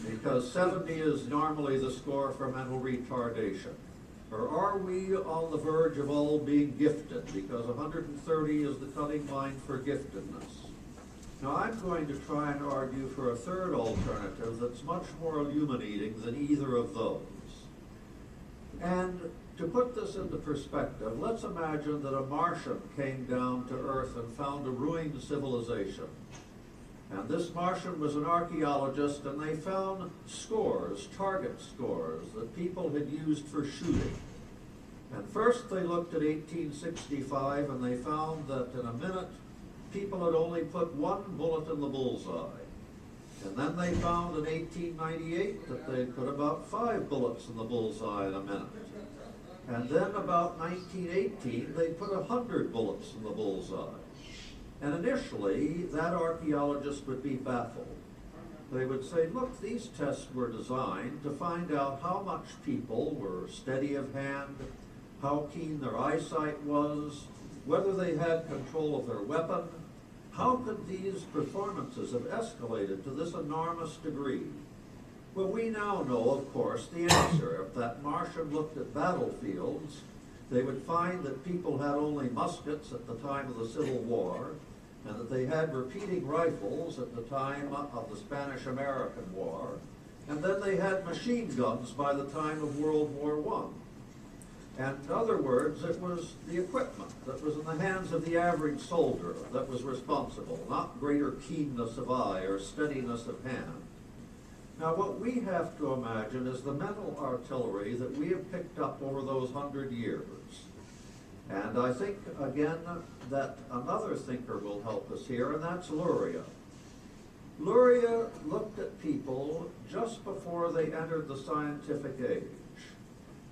Because 70 is normally the score for mental retardation. Or are we on the verge of all being gifted? Because 130 is the cutting line for giftedness. Now, I'm going to try and argue for a third alternative that's much more illuminating than either of those. And to put this into perspective, let's imagine that a Martian came down to Earth and found a ruined civilization. And this Martian was an archaeologist, and they found scores, target scores, that people had used for shooting. And first they looked at 1865, and they found that in a minute, people had only put one bullet in the bullseye. And then they found in 1898 that they'd put about 5 bullets in the bullseye in a minute. And then about 1918, they put 100 bullets in the bullseye. And initially, that archaeologist would be baffled. They would say, look, these tests were designed to find out how much people were steady of hand, how keen their eyesight was, whether they had control of their weapon. How could these performances have escalated to this enormous degree? Well, we now know, of course, the answer. If that Martian looked at battlefields, they would find that people had only muskets at the time of the Civil War, and that they had repeating rifles at the time of the Spanish-American War, and then they had machine guns by the time of World War I. And in other words, it was the equipment that was in the hands of the average soldier that was responsible, not greater keenness of eye or steadiness of hand. Now, what we have to imagine is the mental artillery that we have picked up over those 100 years. And I think, again, that another thinker will help us here, and that's Luria. Luria looked at people just before they entered the scientific age.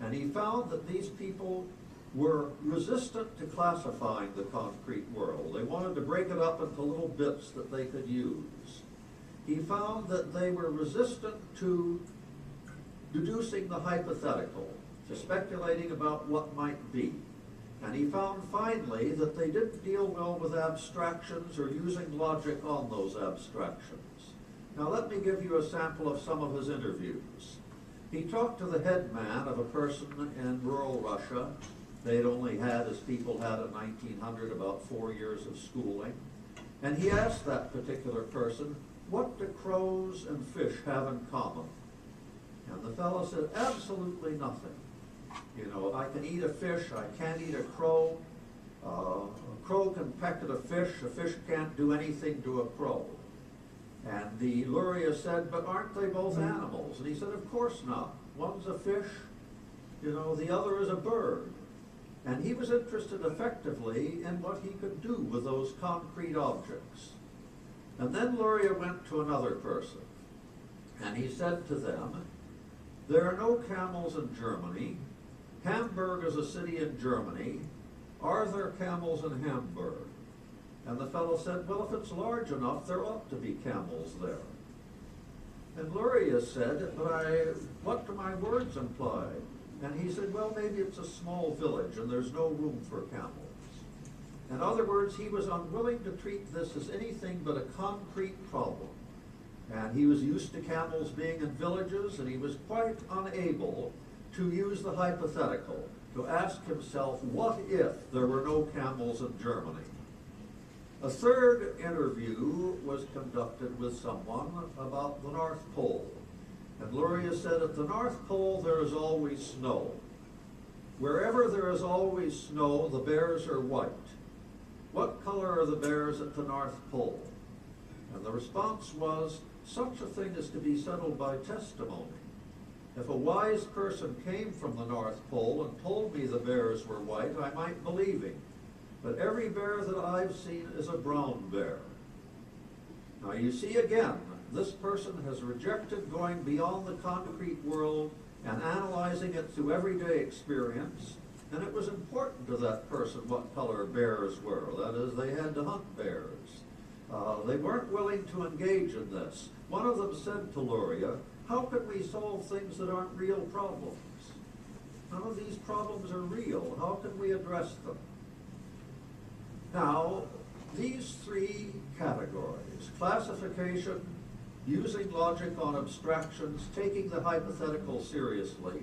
And he found that these people were resistant to classifying the concrete world. They wanted to break it up into little bits that they could use. He found that they were resistant to deducing the hypothetical, to speculating about what might be. And he found finally that they didn't deal well with abstractions or using logic on those abstractions. Now let me give you a sample of some of his interviews. He talked to the head man of a person in rural Russia. They'd only had, as people had in 1900, about 4 years of schooling. And he asked that particular person, what do crows and fish have in common? And the fellow said, absolutely nothing. You know, I can eat a fish, I can't eat a crow. A crow can peck at a fish can't do anything to a crow. And the Luria said, but aren't they both animals? And he said, of course not. One's a fish, you know, the other is a bird. And he was interested effectively in what he could do with those concrete objects. And then Luria went to another person, and he said to them, there are no camels in Germany. Hamburg is a city in Germany. Are there camels in Hamburg? And the fellow said, well, if it's large enough, there ought to be camels there. And Luria said, but what do my words imply? And he said, well, maybe it's a small village and there's no room for camels. In other words, he was unwilling to treat this as anything but a concrete problem. And he was used to camels being in villages, and he was quite unable to use the hypothetical, to ask himself, what if there were no camels in Germany? A third interview was conducted with someone about the North Pole. And Luria said, at the North Pole there is always snow. Wherever there is always snow, the bears are white. What color are the bears at the North Pole? And the response was, such a thing is to be settled by testimony. If a wise person came from the North Pole and told me the bears were white, I might believe him. But every bear that I've seen is a brown bear. Now you see again, this person has rejected going beyond the concrete world and analyzing it through everyday experience. And it was important to that person what color bears were. That is, they had to hunt bears. They weren't willing to engage in this. One of them said to Luria, how can we solve things that aren't real problems? None of these problems are real. How can we address them? Now, these three categories, classification, using logic on abstractions, taking the hypothetical seriously,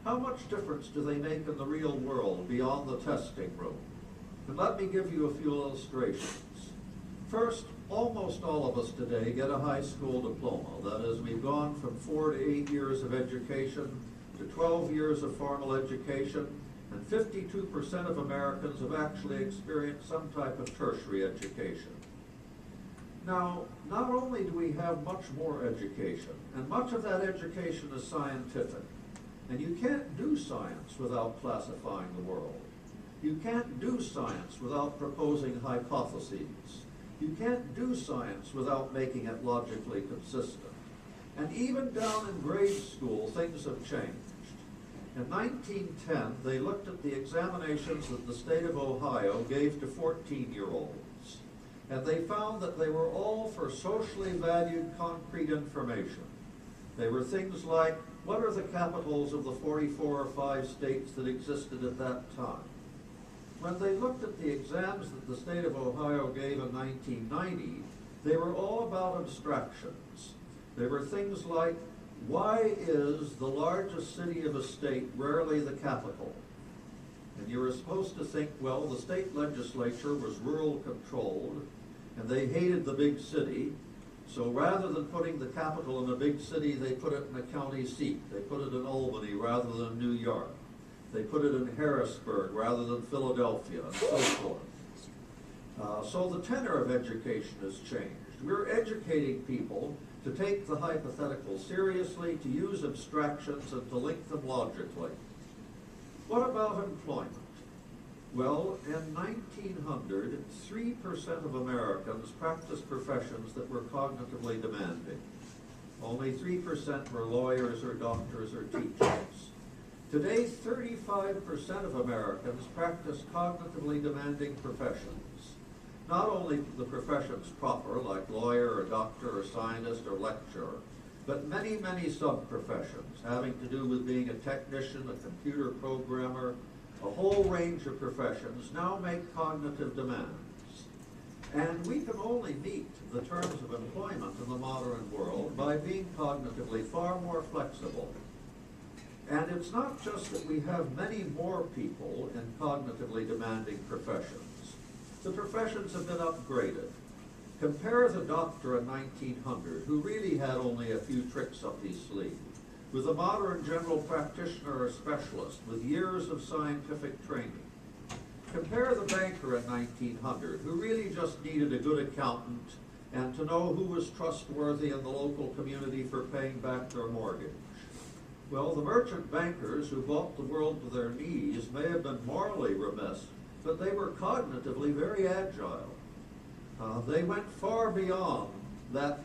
how much difference do they make in the real world beyond the testing room? And let me give you a few illustrations. First, almost all of us today get a high school diploma. That is, we've gone from 4 to 8 years of education to 12 years of formal education, and 52% of Americans have actually experienced some type of tertiary education. Now, not only do we have much more education, and much of that education is scientific, and you can't do science without classifying the world. You can't do science without proposing hypotheses. You can't do science without making it logically consistent. And even down in grade school, things have changed. In 1910, they looked at the examinations that the state of Ohio gave to 14-year-olds, and they found that they were all for socially valued concrete information. They were things like, what are the capitals of the 44 or 5 states that existed at that time? When they looked at the exams that the state of Ohio gave in 1990, they were all about abstractions. They were things like, why is the largest city of a state rarely the capital? And you were supposed to think, well, the state legislature was rural controlled, and they hated the big city, so rather than putting the capital in a big city, they put it in a county seat. They put it in Albany rather than New York. They put it in Harrisburg rather than Philadelphia, and so forth. So the tenor of education has changed. We're educating people to take the hypothetical seriously, to use abstractions, and to link them logically. What about employment? Well, in 1900, 3% of Americans practiced professions that were cognitively demanding. Only 3% were lawyers or doctors or teachers. Today, 35% of Americans practice cognitively demanding professions. Not only the professions proper, like lawyer or doctor or scientist or lecturer, but many, many sub-professions having to do with being a technician, a computer programmer, a whole range of professions now make cognitive demands. And we can only meet the terms of employment in the modern world by being cognitively far more flexible. And it's not just that we have many more people in cognitively demanding professions. The professions have been upgraded. Compare the doctor in 1900, who really had only a few tricks up his sleeve, with a modern general practitioner or specialist with years of scientific training. Compare the banker in 1900, who really just needed a good accountant and to know who was trustworthy in the local community for paying back their mortgage. Well, the merchant bankers who brought the world to their knees may have been morally remiss, but they were cognitively very agile. They went far beyond that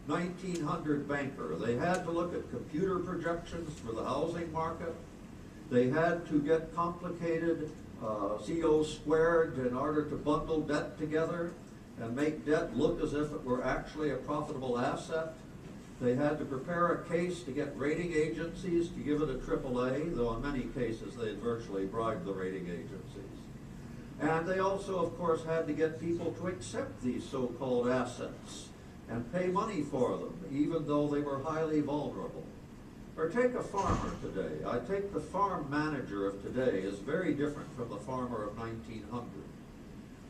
1900 banker. They had to look at computer projections for the housing market. They had to get complicated CO squared in order to bundle debt together and make debt look as if it were actually a profitable asset. They had to prepare a case to get rating agencies to give it a AAA, though in many cases they had virtually bribed the rating agencies. And they also, of course, had to get people to accept these so-called assets and pay money for them, even though they were highly vulnerable. Or take a farmer today. I take the farm manager of today is very different from the farmer of 1900.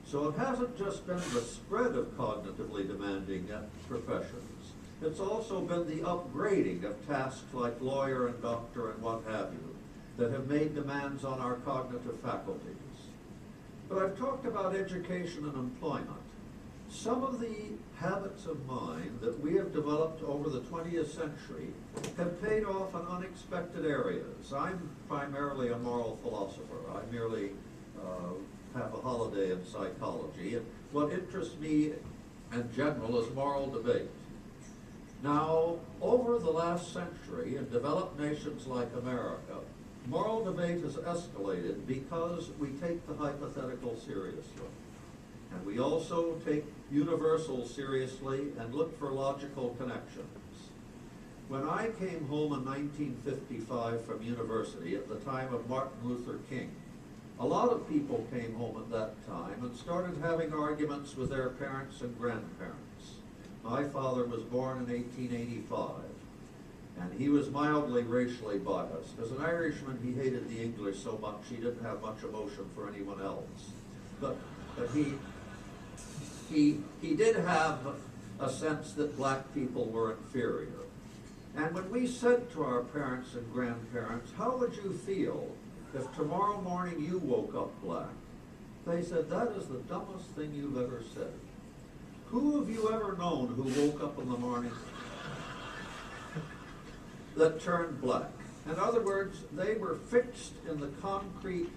So it hasn't just been the spread of cognitively demanding professions. It's also been the upgrading of tasks like lawyer and doctor and what have you that have made demands on our cognitive faculties. But I've talked about education and employment. Some of the habits of mind that we have developed over the 20th century have paid off in unexpected areas. I'm primarily a moral philosopher. I merely have a holiday in psychology. And what interests me in general is moral debate. Now, over the last century, in developed nations like America, moral debate has escalated because we take the hypothetical seriously. And we also take universals seriously and look for logical connections. When I came home in 1955 from university at the time of Martin Luther King, a lot of people came home at that time and started having arguments with their parents and grandparents. My father was born in 1885, and he was mildly racially biased. As an Irishman, he hated the English so much he didn't have much emotion for anyone else. But he did have a sense that black people were inferior. And when we said to our parents and grandparents, how would you feel if tomorrow morning you woke up black? They said, that is the dumbest thing you've ever said. Who have you ever known who woke up in the morning that turned black? In other words, they were fixed in the concrete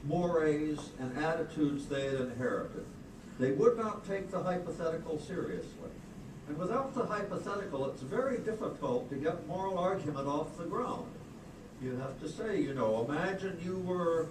mores and attitudes they had inherited. They would not take the hypothetical seriously. And without the hypothetical, it's very difficult to get moral argument off the ground. You have to say, imagine you were